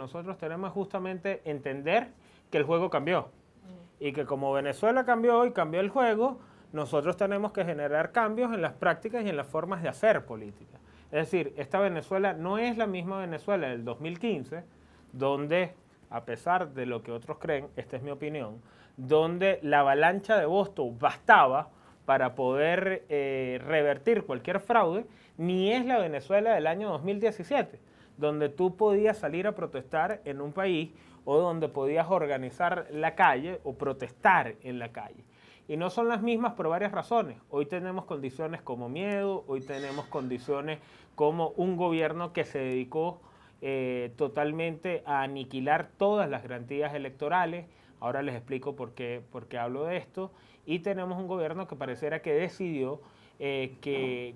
nosotros tenemos es justamente entender que el juego cambió. Y que como Venezuela cambió y cambió el juego, nosotros tenemos que generar cambios en las prácticas y en las formas de hacer política. Es decir, esta Venezuela no es la misma Venezuela del 2015, donde, a pesar de lo que otros creen, esta es mi opinión, donde la avalancha de votos bastaba para poder revertir cualquier fraude, ni es la Venezuela del año 2017, donde tú podías salir a protestar en un país o donde podías organizar la calle o protestar en la calle. Y no son las mismas por varias razones. Hoy tenemos condiciones como miedo, hoy tenemos condiciones como un gobierno que se dedicó totalmente a aniquilar todas las garantías electorales. Ahora les explico por qué hablo de esto. Y tenemos un gobierno que pareciera que decidió que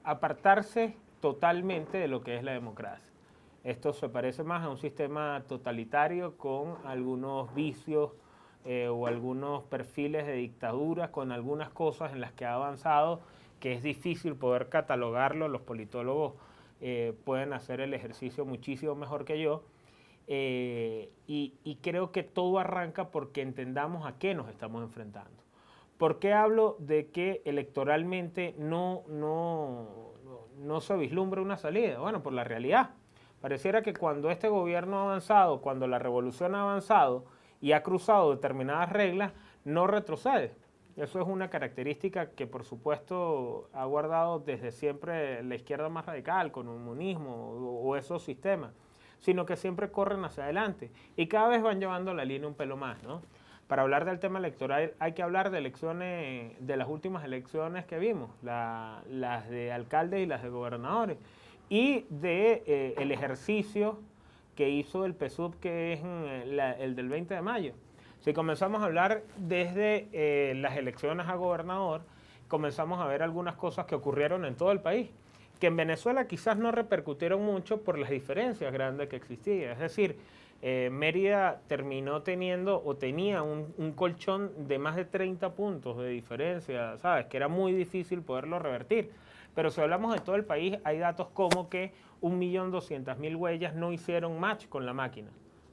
apartarse totalmente de lo que es la democracia. Esto se parece más a un sistema totalitario con algunos vicios o algunos perfiles de dictadura, con algunas cosas en las que ha avanzado, que es difícil poder catalogarlo. Los politólogos pueden hacer el ejercicio muchísimo mejor que yo. Y creo que todo arranca porque entendamos a qué nos estamos enfrentando. ¿Por qué hablo de que electoralmente no se vislumbra una salida? Bueno, por la realidad. Pareciera que cuando este gobierno ha avanzado, cuando la revolución ha avanzado y ha cruzado determinadas reglas, no retrocede. Eso es una característica que, por supuesto, ha guardado desde siempre la izquierda más radical, con el comunismo o esos sistemas, sino que siempre corren hacia adelante y cada vez van llevando la línea un pelo más, ¿no? Para hablar del tema electoral hay que hablar de elecciones, de las últimas elecciones que vimos, las de alcaldes y las de gobernadores, y de el ejercicio que hizo el PSUV, que es el del 20 de mayo. Si comenzamos a hablar desde las elecciones a gobernador, comenzamos a ver algunas cosas que ocurrieron en todo el país, que en Venezuela quizás no repercutieron mucho por las diferencias grandes que existían. Es decir, Mérida terminó teniendo o tenía un colchón de más de 30 puntos de diferencia, ¿sabes? Que era muy difícil poderlo revertir. Pero si hablamos de todo el país, hay datos como que 1.200.000 huellas no hicieron match con la máquina,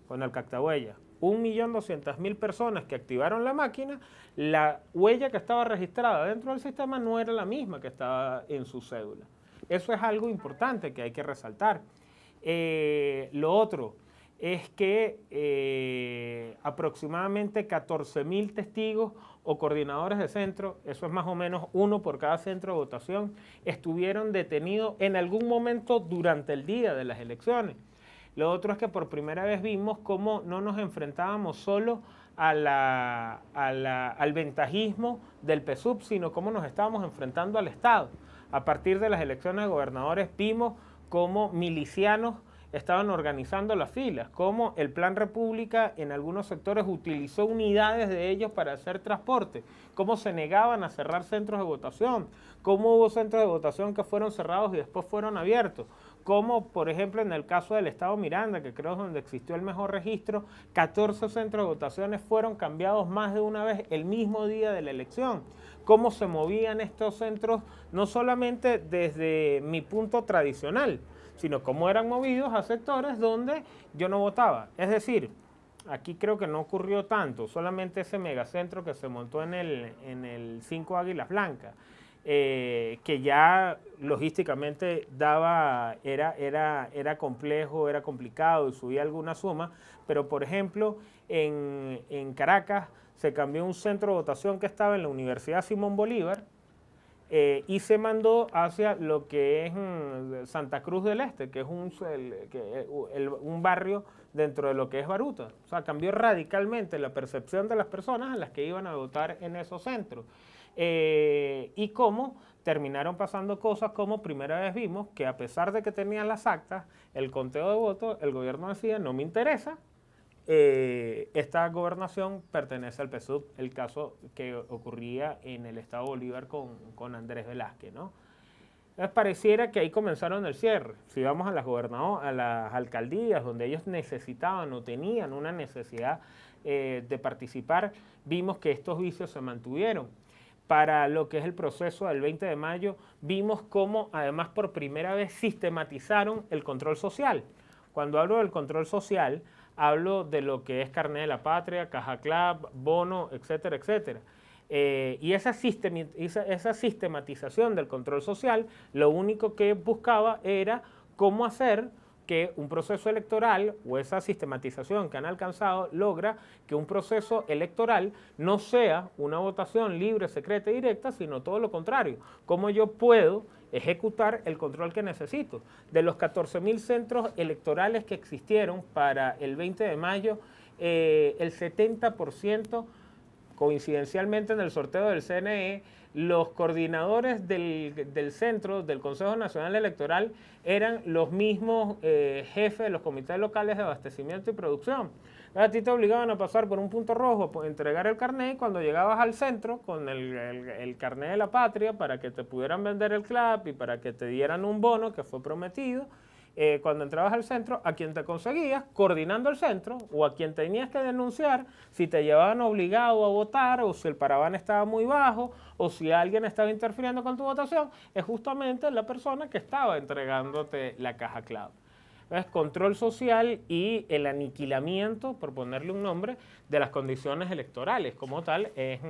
con el cactahuella. 1.200.000 personas que activaron la máquina, la huella que estaba registrada dentro del sistema no era la misma que estaba en su cédula. Eso es algo importante que hay que resaltar. Lo otro es que aproximadamente 14.000 testigos o coordinadores de centro, eso es más o menos uno por cada centro de votación, estuvieron detenidos en algún momento durante el día de las elecciones. Lo otro es que por primera vez vimos cómo no nos enfrentábamos solo al ventajismo del PSUV, sino cómo nos estábamos enfrentando al Estado. A partir de las elecciones de gobernadores vimos cómo milicianos estaban organizando las filas, cómo el Plan República en algunos sectores utilizó unidades de ellos para hacer transporte, cómo se negaban a cerrar centros de votación, cómo hubo centros de votación que fueron cerrados y después fueron abiertos, como por ejemplo en el caso del estado Miranda, que creo es donde existió el mejor registro, 14 centros de votaciones fueron cambiados más de una vez el mismo día de la elección. Cómo se movían estos centros, no solamente desde mi punto tradicional, sino cómo eran movidos a sectores donde yo no votaba. Es decir, aquí creo que no ocurrió tanto, solamente ese megacentro que se montó en el 5 Águilas Blancas, que ya logísticamente era complejo, era complicado y subía alguna suma, pero por ejemplo en Caracas se cambió un centro de votación que estaba en la Universidad Simón Bolívar y se mandó hacia lo que es Santa Cruz del Este, que es un barrio dentro de lo que es Baruta. O sea, cambió radicalmente la percepción de las personas a las que iban a votar en esos centros. Y cómo terminaron pasando cosas como primera vez vimos que a pesar de que tenían las actas, el conteo de votos, el gobierno decía, no me interesa, esta gobernación pertenece al PSUV, el caso que ocurría en el estado Bolívar con Andrés Velázquez, ¿no? Entonces pareciera que ahí comenzaron el cierre. Si vamos a a las alcaldías donde ellos necesitaban o tenían una necesidad de participar, vimos que estos vicios se mantuvieron. para lo que es el proceso del 20 de mayo, vimos cómo además por primera vez sistematizaron el control social. Cuando hablo del control social, hablo de lo que es Carnet de la Patria, Caja Club, bono, etcétera, etcétera. Y esa sistematización del control social, lo único que buscaba era cómo hacer que un proceso electoral o esa sistematización que han alcanzado logra que un proceso electoral no sea una votación libre, secreta y directa, sino todo lo contrario. ¿Cómo yo puedo ejecutar el control que necesito? De los 14.000 centros electorales que existieron para el 20 de mayo, el 70%, coincidencialmente en el sorteo del CNE, los coordinadores del centro, del Consejo Nacional Electoral, eran los mismos jefes de los comités locales de abastecimiento y producción. A ti te obligaban a pasar por un punto rojo, por entregar el carnet, y cuando llegabas al centro con el carnet de la patria para que te pudieran vender el CLAP y para que te dieran un bono que fue prometido, cuando entrabas al centro, a quien te conseguías coordinando el centro o a quien tenías que denunciar si te llevaban obligado a votar o si el paraván estaba muy bajo o si alguien estaba interfiriendo con tu votación, es justamente la persona que estaba entregándote la caja clave. Es control social y el aniquilamiento, por ponerle un nombre, de las condiciones electorales como tal es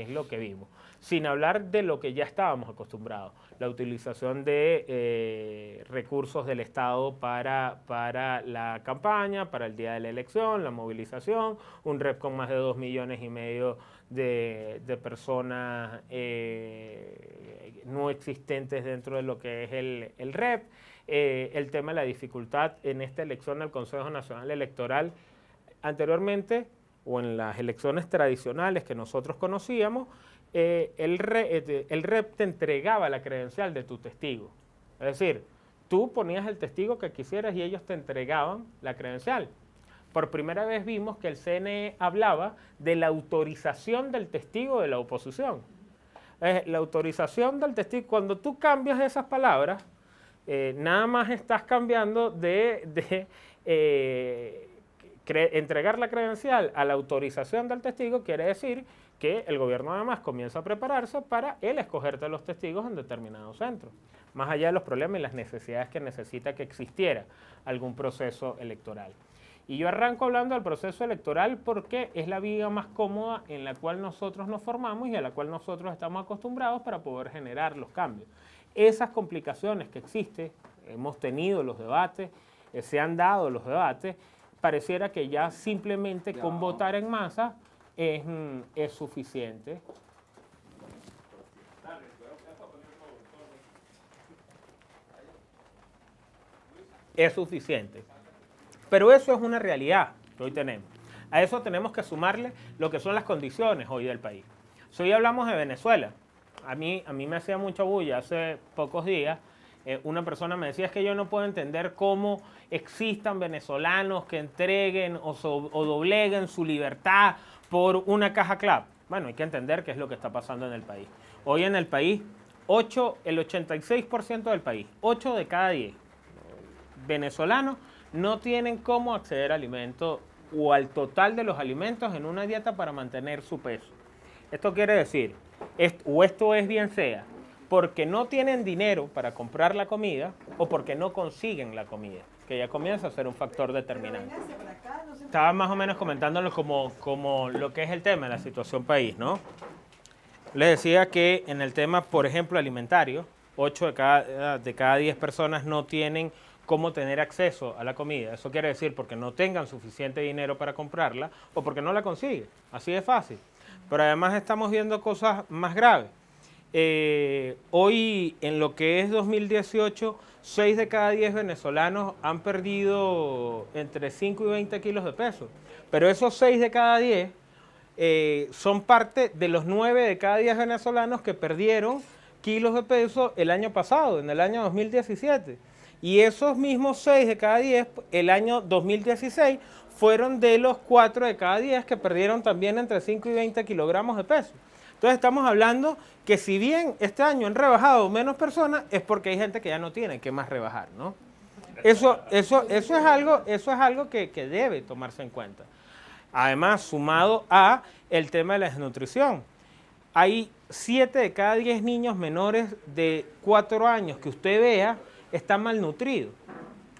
lo que vimos. Sin hablar de lo que ya estábamos acostumbrados, la utilización de recursos del Estado para la campaña, para el día de la elección, la movilización, un rep con más de 2,5 millones de personas no existentes dentro de lo que es el rep. El tema de la dificultad en esta elección al Consejo Nacional Electoral. Anteriormente, o en las elecciones tradicionales que nosotros conocíamos, el rep te entregaba la credencial de tu testigo. Es decir, tú ponías el testigo que quisieras y ellos te entregaban la credencial. Por primera vez vimos que el CNE hablaba de la autorización del testigo de la oposición. La autorización del testigo, cuando tú cambias esas palabras, nada más estás cambiando de entregar la credencial a la autorización del testigo, quiere decir que el gobierno además comienza a prepararse para él escogerte los testigos en determinados centros, más allá de los problemas y las necesidades que necesita que existiera algún proceso electoral. Y yo arranco hablando del proceso electoral porque es la vía más cómoda en la cual nosotros nos formamos y a la cual nosotros estamos acostumbrados para poder generar los cambios. Esas complicaciones que existen, hemos tenido los debates, se han dado los debates, pareciera que ya simplemente con votar en masa es suficiente. Es suficiente. Pero eso es una realidad que hoy tenemos. A eso tenemos que sumarle lo que son las condiciones hoy del país. Si hoy hablamos de Venezuela, a mí me hacía mucha bulla hace pocos días. Una persona me decía, es que yo no puedo entender cómo existan venezolanos que entreguen o dobleguen su libertad por una caja clave. Bueno, hay que entender qué es lo que está pasando en el país. Hoy en el país, el 86% del país, 8 de cada 10 venezolanos no tienen cómo acceder a alimentos o al total de los alimentos en una dieta para mantener su peso. Esto quiere decir, esto es bien sea, porque no tienen dinero para comprar la comida o porque no consiguen la comida, que ya comienza a ser un factor determinante. Estaba más o menos comentándolo como lo que es el tema de la situación país, ¿no? Les decía que en el tema, por ejemplo, alimentario, 8 de cada 10 personas no tienen cómo tener acceso a la comida. Eso quiere decir porque no tengan suficiente dinero para comprarla o porque no la consiguen. Así de fácil. Pero además estamos viendo cosas más graves. Hoy, en lo que es 2018, 6 de cada 10 venezolanos han perdido entre 5 y 20 kilos de peso. Pero esos 6 de cada 10 son parte de los 9 de cada 10 venezolanos que perdieron kilos de peso el año pasado, en el año 2017. Y esos mismos 6 de cada 10, el año 2016, fueron de los 4 de cada 10 que perdieron también entre 5 y 20 kilogramos de peso. Entonces estamos hablando que si bien este año han rebajado menos personas, es porque hay gente que ya no tiene que más rebajar, ¿no? Eso es algo que debe tomarse en cuenta. Además, sumado a el tema de la desnutrición. Hay 7 de cada 10 niños menores de 4 años que usted vea están malnutridos.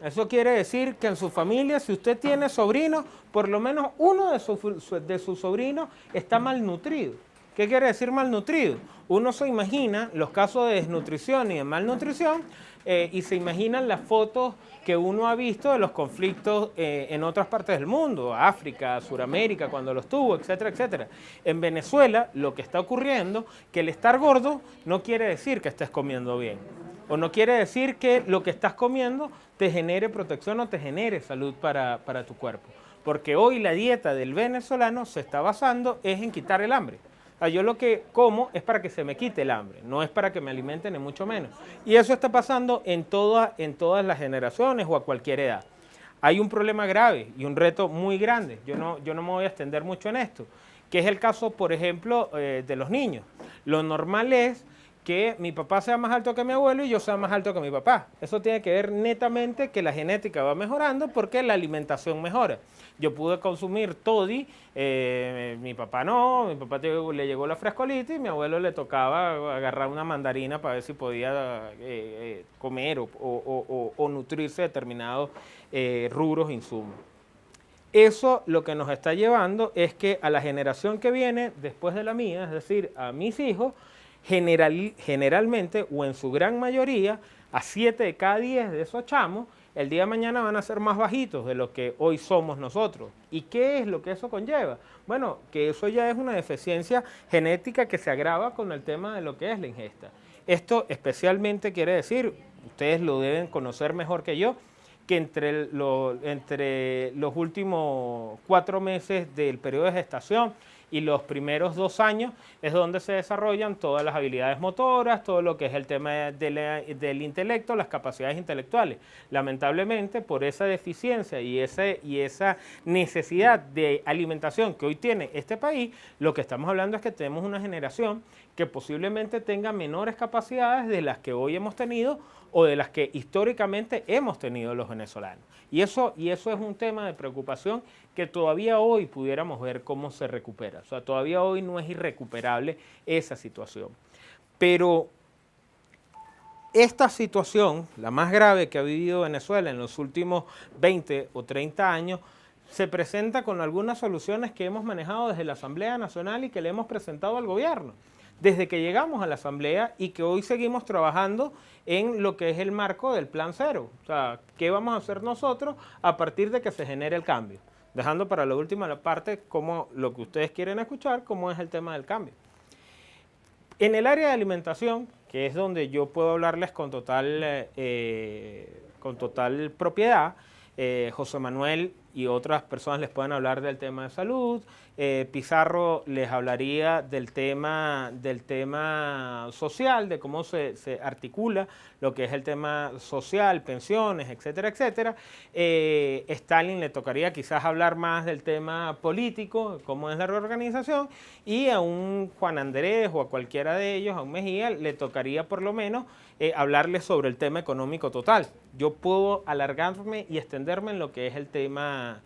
Eso quiere decir que en su familia, si usted tiene sobrinos, por lo menos uno de sus sobrinos está malnutrido. ¿Qué quiere decir malnutrido? Uno se imagina los casos de desnutrición y de malnutrición y se imaginan las fotos que uno ha visto de los conflictos en otras partes del mundo, África, Suramérica, cuando los tuvo, etcétera, etcétera. En Venezuela lo que está ocurriendo, que el estar gordo no quiere decir que estés comiendo bien. O no quiere decir que lo que estás comiendo te genere protección o te genere salud para tu cuerpo. Porque hoy la dieta del venezolano se está basando en quitar el hambre. O sea, yo lo que como es para que se me quite el hambre, no es para que me alimenten ni mucho menos. Y eso está pasando en todas las generaciones o a cualquier edad. Hay un problema grave y un reto muy grande. Yo no me voy a extender mucho en esto, que es el caso, por ejemplo, de los niños. Lo normal es que mi papá sea más alto que mi abuelo y yo sea más alto que mi papá. Eso tiene que ver netamente que la genética va mejorando porque la alimentación mejora. Yo pude consumir toddy, mi papá no, mi papá le llegó la frescolitis y mi abuelo le tocaba agarrar una mandarina para ver si podía comer o nutrirse de determinados rubros e insumos. Eso lo que nos está llevando es que a la generación que viene después de la mía, es decir, a mis hijos, generalmente o en su gran mayoría, a 7 de cada 10 de esos chamos, el día de mañana van a ser más bajitos de lo que hoy somos nosotros. ¿Y qué es lo que eso conlleva? Bueno, que eso ya es una deficiencia genética que se agrava con el tema de lo que es la ingesta. Esto especialmente quiere decir, ustedes lo deben conocer mejor que yo, que entre los últimos 4 meses del periodo de gestación y los primeros 2 años es donde se desarrollan todas las habilidades motoras, todo lo que es el tema del intelecto, las capacidades intelectuales. Lamentablemente, por esa deficiencia y esa necesidad de alimentación que hoy tiene este país, lo que estamos hablando es que tenemos una generación que posiblemente tenga menores capacidades de las que hoy hemos tenido o de las que históricamente hemos tenido los venezolanos. Y eso es un tema de preocupación que todavía hoy pudiéramos ver cómo se recupera. O sea, todavía hoy no es irrecuperable esa situación. Pero esta situación, la más grave que ha vivido Venezuela en los últimos 20 o 30 años, se presenta con algunas soluciones que hemos manejado desde la Asamblea Nacional y que le hemos presentado al gobierno desde que llegamos a la Asamblea y que hoy seguimos trabajando en lo que es el marco del Plan Cero. O sea, ¿qué vamos a hacer nosotros a partir de que se genere el cambio? Dejando para la última parte como lo que ustedes quieren escuchar, cómo es el tema del cambio. En el área de alimentación, que es donde yo puedo hablarles con total propiedad, José Manuel y otras personas les pueden hablar del tema de salud, Pizarro les hablaría del tema social, de cómo se articula lo que es el tema social, pensiones, etcétera, etcétera. Stalin le tocaría quizás hablar más del tema político, cómo es la reorganización, y a un Juan Andrés o a cualquiera de ellos, a un Mejía, le tocaría por lo menos hablarles sobre el tema económico total. Yo puedo alargarme y extenderme en lo que es el tema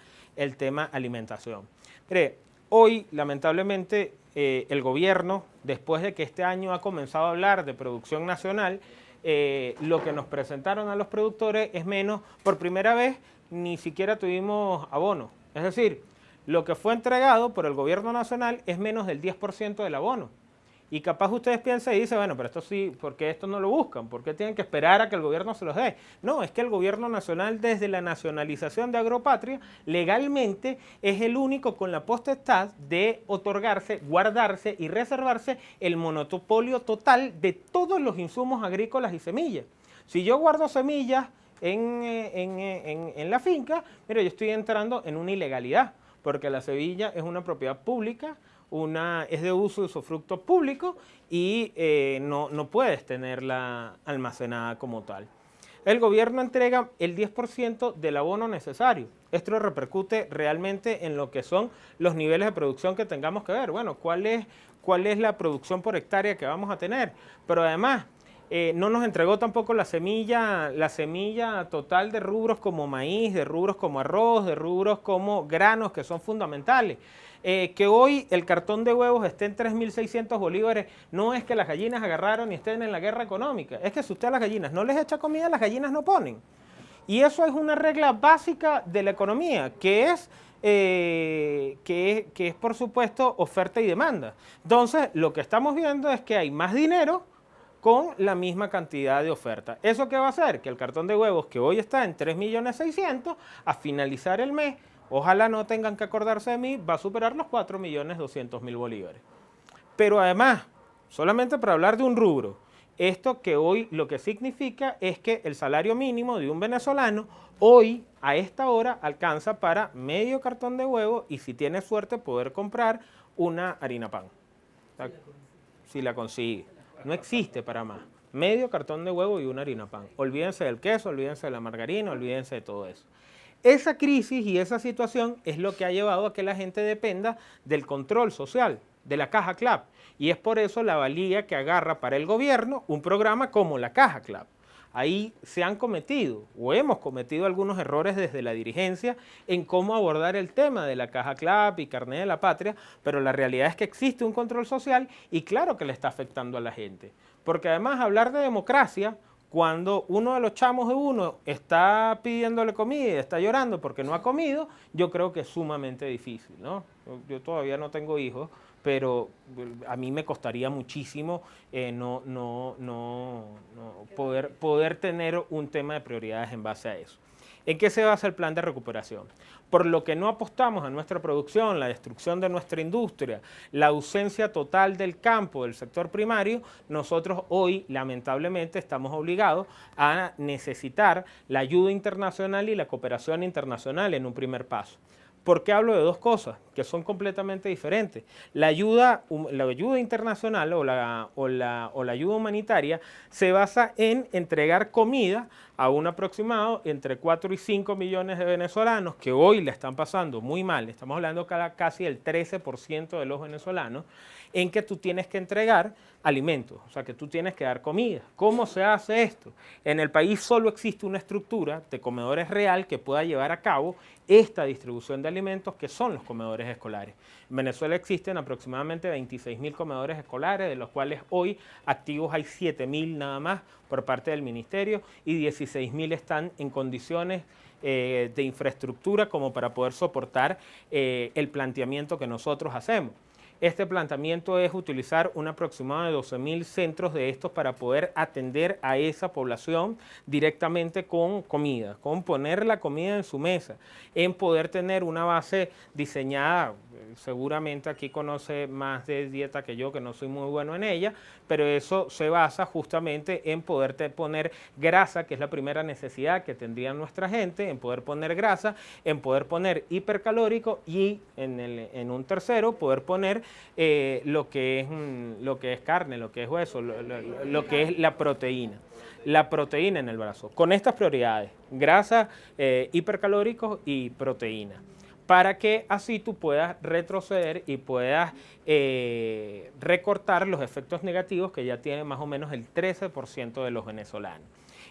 alimentación. Mire, hoy, lamentablemente, el gobierno, después de que este año ha comenzado a hablar de producción nacional, lo que nos presentaron a los productores es menos. Por primera vez, ni siquiera tuvimos abono. Es decir, lo que fue entregado por el gobierno nacional es menos del 10% del abono. Y capaz ustedes piensan y dicen, bueno, pero esto sí, ¿por qué esto no lo buscan? ¿Por qué tienen que esperar a que el gobierno se los dé? No, es que el gobierno nacional, desde la nacionalización de Agropatria, legalmente es el único con la potestad de otorgarse, guardarse y reservarse el monopolio total de todos los insumos agrícolas y semillas. Si yo guardo semillas en la finca, mira, yo estoy entrando en una ilegalidad, porque la semilla es una propiedad pública, es de uso y usufructo público y no puedes tenerla almacenada como tal. El gobierno entrega el 10% del abono necesario. Esto repercute realmente en lo que son los niveles de producción que tengamos que ver. Bueno, ¿cuál es la producción por hectárea que vamos a tener? Pero además, no nos entregó tampoco la semilla total de rubros como maíz, de rubros como arroz, de rubros como granos, que son fundamentales. Que hoy el cartón de huevos esté en 3.600 bolívares, no es que las gallinas agarraron y estén en la guerra económica, es que si usted a las gallinas no les echa comida, las gallinas no ponen. Y eso es una regla básica de la economía, que es por supuesto oferta y demanda. Entonces, lo que estamos viendo es que hay más dinero con la misma cantidad de oferta. ¿Eso qué va a hacer? Que el cartón de huevos que hoy está en 3.600.000, a finalizar el mes, ojalá no tengan que acordarse de mí, va a superar los 4.200.000 bolívares. Pero además, solamente para hablar de un rubro, esto que hoy lo que significa es que el salario mínimo de un venezolano hoy, a esta hora, alcanza para medio cartón de huevo y si tiene suerte poder comprar una harina pan. Si la consigue. No existe para más. Medio cartón de huevo y una harina pan. Olvídense del queso, olvídense de la margarina, olvídense de todo eso. Esa crisis y esa situación es lo que ha llevado a que la gente dependa del control social, de la Caja CLAP. Y es por eso la valía que agarra para el gobierno un programa como la Caja CLAP. Ahí se han cometido o hemos cometido algunos errores desde la dirigencia en cómo abordar el tema de la Caja CLAP y Carnet de la Patria, pero la realidad es que existe un control social y claro que le está afectando a la gente. Porque además hablar de democracia, cuando uno de los chamos de uno está pidiéndole comida y está llorando porque no ha comido, yo creo que es sumamente difícil, ¿no? Yo todavía no tengo hijos, pero a mí me costaría muchísimo poder tener un tema de prioridades en base a eso. ¿En qué se basa el plan de recuperación? Por lo que no apostamos a nuestra producción, la destrucción de nuestra industria, la ausencia total del campo, del sector primario, nosotros hoy lamentablemente estamos obligados a necesitar la ayuda internacional y la cooperación internacional en un primer paso. ¿Por qué hablo de dos cosas que son completamente diferentes? La ayuda internacional o la ayuda humanitaria se basa en entregar comida a un aproximado entre 4 y 5 millones de venezolanos que hoy la están pasando muy mal. Estamos hablando casi del 13% de los venezolanos, en que tú tienes que entregar alimentos, o sea, que tú tienes que dar comida. ¿Cómo se hace esto? En el país solo existe una estructura de comedores real que pueda llevar a cabo esta distribución de alimentos, que son los comedores escolares. En Venezuela existen aproximadamente 26.000 comedores escolares, de los cuales hoy activos hay 7.000 nada más por parte del ministerio y 16.000 están en condiciones de infraestructura como para poder soportar el planteamiento que nosotros hacemos. Este planteamiento es utilizar un aproximado de 12.000 centros de estos para poder atender a esa población directamente con comida, con poner la comida en su mesa, en poder tener una base diseñada. Seguramente aquí conoce más de dieta que yo, que no soy muy bueno en ella, pero eso se basa justamente en poder poner grasa, que es la primera necesidad que tendría nuestra gente, en poder poner grasa, en poder poner hipercalórico y en un tercero poder poner lo que es carne, lo que es hueso, lo que es la proteína. La proteína en el brazo, con estas prioridades, grasa, hipercalóricos y proteína, para que así tú puedas retroceder y puedas recortar los efectos negativos que ya tiene más o menos el 13% de los venezolanos.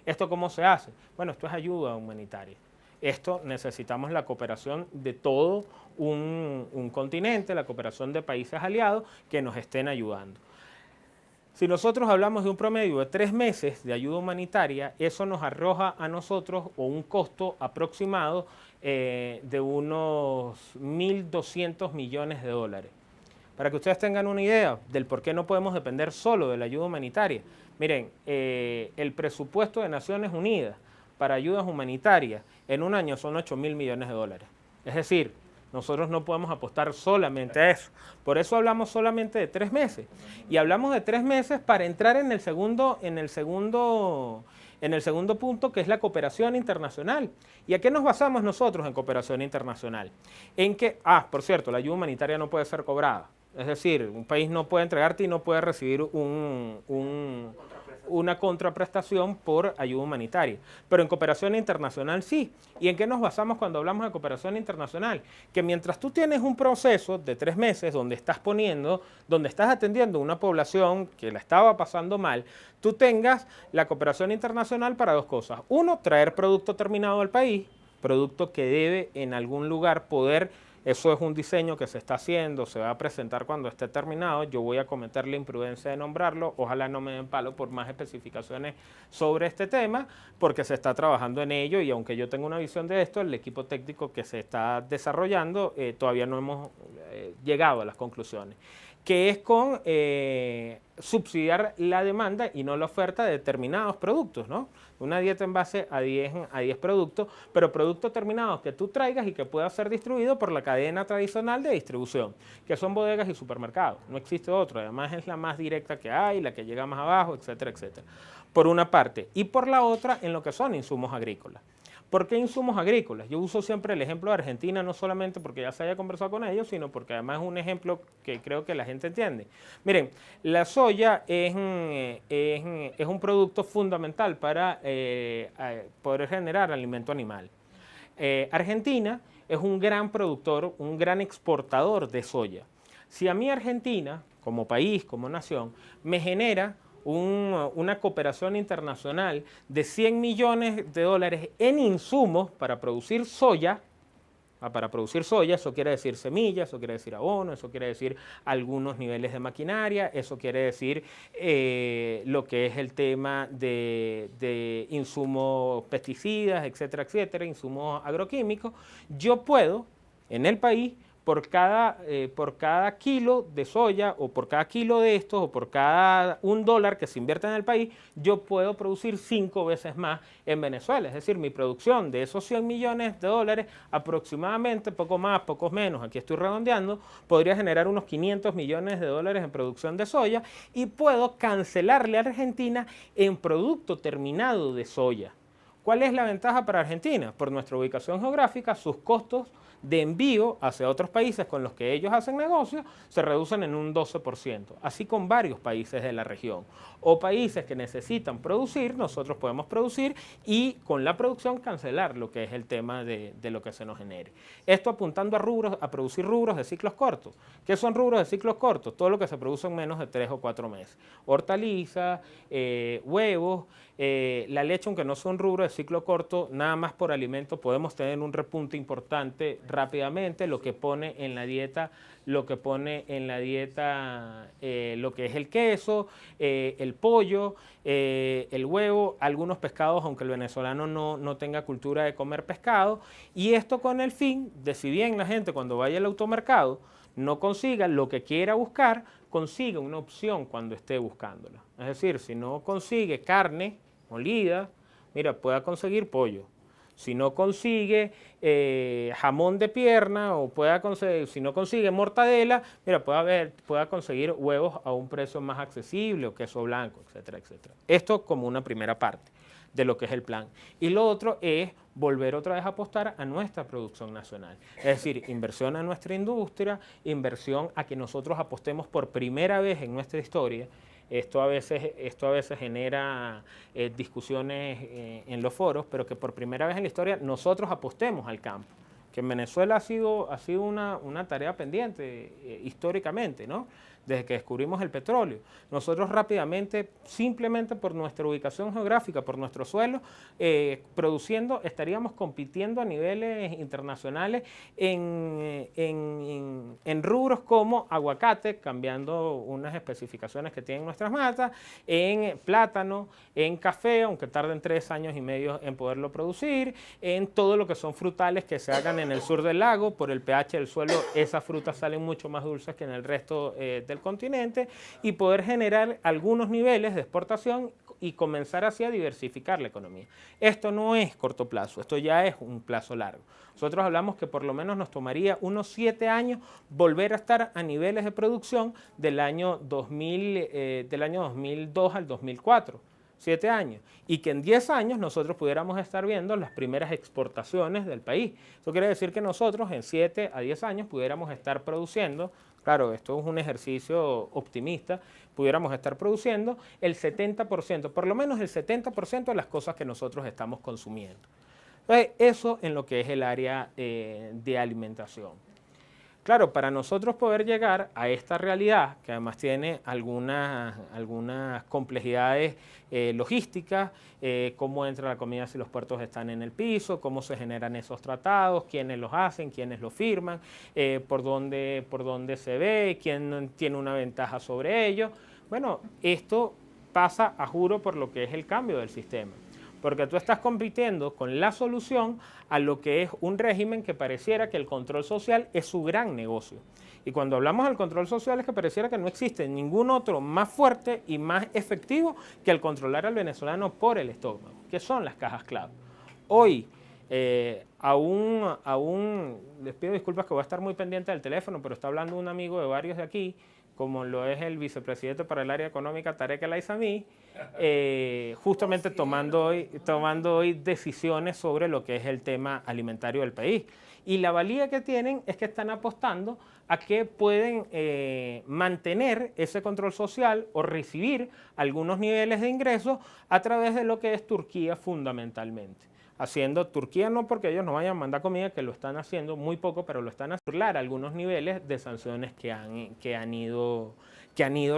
¿Esto cómo se hace? Bueno, esto es ayuda humanitaria. Esto necesitamos la cooperación de todo un continente, la cooperación de países aliados que nos estén ayudando. Si nosotros hablamos de un promedio de 3 meses de ayuda humanitaria, eso nos arroja a nosotros un costo aproximado de unos 1.200 millones de dólares. Para que ustedes tengan una idea del por qué no podemos depender solo de la ayuda humanitaria. Miren, el presupuesto de Naciones Unidas para ayudas humanitarias en un año son 8.000 millones de dólares. Es decir, nosotros no podemos apostar solamente a eso. Por eso hablamos solamente de 3 meses. Y hablamos de 3 meses para entrar en el segundo punto, que es la cooperación internacional. ¿Y a qué nos basamos nosotros en cooperación internacional? En que, por cierto, la ayuda humanitaria no puede ser cobrada. Es decir, un país no puede entregarte y no puede recibir una contraprestación por ayuda humanitaria. Pero en cooperación internacional sí. ¿Y en qué nos basamos cuando hablamos de cooperación internacional? Que mientras tú tienes un proceso de 3 meses donde estás atendiendo una población que la estaba pasando mal, tú tengas la cooperación internacional para 2 cosas. Uno, traer producto terminado al país, producto que debe en algún lugar poder. Eso es un diseño que se está haciendo, se va a presentar cuando esté terminado. Yo voy a cometer la imprudencia de nombrarlo. Ojalá no me den palo por más especificaciones sobre este tema, porque se está trabajando en ello y aunque yo tengo una visión de esto, el equipo técnico que se está desarrollando todavía no hemos llegado a las conclusiones, que es con subsidiar la demanda y no la oferta de determinados productos, ¿no? Una dieta en base a 10 productos, pero productos terminados que tú traigas y que pueda ser distribuido por la cadena tradicional de distribución, que son bodegas y supermercados. No existe otro, además es la más directa que hay, la que llega más abajo, etcétera, etcétera. Por una parte. Y por la otra, en lo que son insumos agrícolas. ¿Por qué insumos agrícolas? Yo uso siempre el ejemplo de Argentina, no solamente porque ya se haya conversado con ellos, sino porque además es un ejemplo que creo que la gente entiende. Miren, la soya es un producto fundamental para poder generar alimento animal. Argentina es un gran productor, un gran exportador de soya. Si a mí Argentina, como país, como nación, me genera una cooperación internacional de 100 millones de dólares en insumos para producir soya. Eso quiere decir semillas, eso quiere decir abono, eso quiere decir algunos niveles de maquinaria, eso quiere decir lo que es el tema de insumos pesticidas, etcétera, etcétera, insumos agroquímicos. Yo puedo, en el país, por cada kilo de soya o por cada kilo de estos o por cada $1 que se invierte en el país, yo puedo producir 5 veces más en Venezuela. Es decir, mi producción de esos 100 millones de dólares, aproximadamente, poco más, pocos menos, aquí estoy redondeando, podría generar unos 500 millones de dólares en producción de soya y puedo cancelarle a Argentina en producto terminado de soya. ¿Cuál es la ventaja para Argentina? Por nuestra ubicación geográfica, sus costos de envío hacia otros países con los que ellos hacen negocios se reducen en un 12%, así con varios países de la región. O países que necesitan producir, nosotros podemos producir y con la producción cancelar lo que es el tema de lo que se nos genere. Esto apuntando a producir rubros de ciclos cortos. ¿Qué son rubros de ciclos cortos? Todo lo que se produce en menos de 3 o 4 meses. Hortalizas, huevos, la leche, aunque no son rubros de ciclo corto, nada más por alimento podemos tener un repunte importante rápidamente, lo que pone en la dieta lo que es el queso, el pollo, el huevo, algunos pescados, aunque el venezolano no tenga cultura de comer pescado, y esto con el fin de, si bien la gente cuando vaya al automercado no consiga lo que quiera buscar, consiga una opción cuando esté buscándola. Es decir, si no consigue carne molida, mira, pueda conseguir pollo. Si no consigue jamón de pierna o si no consigue mortadela, mira, pueda conseguir huevos a un precio más accesible o queso blanco, etcétera, etcétera. Esto como una primera parte de lo que es el plan. Y lo otro es volver otra vez a apostar a nuestra producción nacional. Es decir, inversión a nuestra industria, inversión a que nosotros apostemos por primera vez en nuestra historia. Esto a veces genera discusiones en los foros, pero que por primera vez en la historia nosotros apostemos al campo, que en Venezuela ha sido una tarea pendiente históricamente, ¿no? Desde que descubrimos el petróleo. Nosotros rápidamente, simplemente por nuestra ubicación geográfica, por nuestro suelo, produciendo, estaríamos compitiendo a niveles internacionales en rubros como aguacate, cambiando unas especificaciones que tienen nuestras matas, en plátano, en café, aunque tarden 3 años y medio en poderlo producir, en todo lo que son frutales que se hagan en el sur del lago. Por el pH del suelo, esas frutas salen mucho más dulces que en el resto del continente, y poder generar algunos niveles de exportación y comenzar así a diversificar la economía. Esto no es corto plazo, esto ya es un plazo largo. Nosotros hablamos que por lo menos nos tomaría unos 7 años volver a estar a niveles de producción del año 2002 al 2004. 7 años, y que en 10 años nosotros pudiéramos estar viendo las primeras exportaciones del país. Eso quiere decir que nosotros en 7 a 10 años pudiéramos estar produciendo claro, esto es un ejercicio optimista, pudiéramos estar produciendo el 70%, por lo menos el 70% de las cosas que nosotros estamos consumiendo. Entonces, eso en lo que es el área de alimentación. Claro, para nosotros poder llegar a esta realidad, que además tiene algunas complejidades logísticas, cómo entra la comida si los puertos están en el piso, cómo se generan esos tratados, quiénes los hacen, quiénes los firman, por dónde se ve, quién tiene una ventaja sobre ello. Bueno, esto pasa, a juro, por lo que es el cambio del sistema. Porque tú estás compitiendo con la solución a lo que es un régimen que pareciera que el control social es su gran negocio. Y cuando hablamos del control social es que pareciera que no existe ningún otro más fuerte y más efectivo que el controlar al venezolano por el estómago, que son las cajas clave. Hoy, aún les pido disculpas que voy a estar muy pendiente del teléfono, pero está hablando un amigo de varios de aquí, como lo es el vicepresidente para el área económica, Tarek El Aizami, justamente tomando hoy decisiones sobre lo que es el tema alimentario del país. Y la valía que tienen es que están apostando a que pueden mantener ese control social o recibir algunos niveles de ingresos a través de lo que es Turquía fundamentalmente. Haciendo Turquía no porque ellos no vayan a mandar comida, que lo están haciendo muy poco, pero lo están haciendo algunos niveles de sanciones que han ido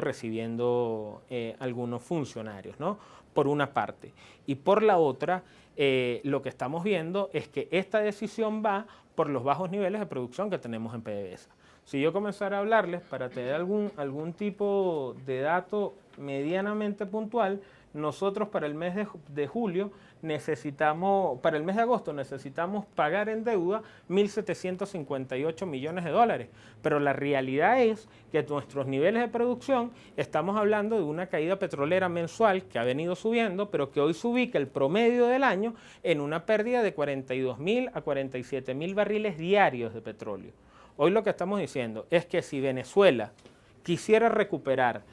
recibiendo algunos funcionarios, ¿no? Por una parte. Y por la otra, lo que estamos viendo es que esta decisión va por los bajos niveles de producción que tenemos en PDVSA. Si yo comenzara a hablarles para tener algún tipo de dato medianamente puntual, nosotros para el mes de julio para el mes de agosto necesitamos pagar en deuda 1.758 millones de dólares, pero la realidad es que nuestros niveles de producción, estamos hablando de una caída petrolera mensual que ha venido subiendo, pero que hoy se ubica el promedio del año en una pérdida de 42.000 a 47.000 barriles diarios de petróleo. Hoy lo que estamos diciendo es que si Venezuela quisiera recuperar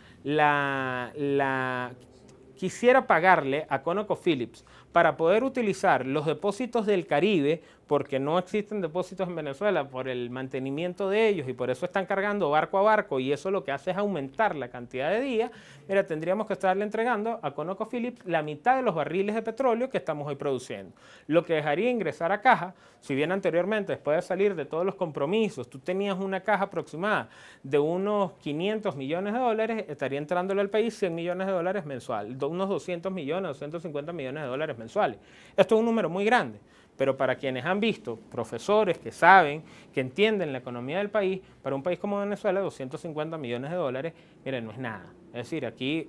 quisiera pagarle a ConocoPhillips para poder utilizar los depósitos del Caribe, porque no existen depósitos en Venezuela por el mantenimiento de ellos y por eso están cargando barco a barco y eso lo que hace es aumentar la cantidad de días, mira, tendríamos que estarle entregando a ConocoPhillips la mitad de los barriles de petróleo que estamos hoy produciendo. Lo que dejaría ingresar a caja, si bien anteriormente, después de salir de todos los compromisos, tú tenías una caja aproximada de unos 500 millones de dólares, estaría entrándole al país 100 millones de dólares mensual, unos 200 millones, 250 millones de dólares mensuales. Esto es un número muy grande. Pero para quienes han visto, profesores que saben, que entienden la economía del país, para un país como Venezuela, 250 millones de dólares, miren, no es nada. Es decir, aquí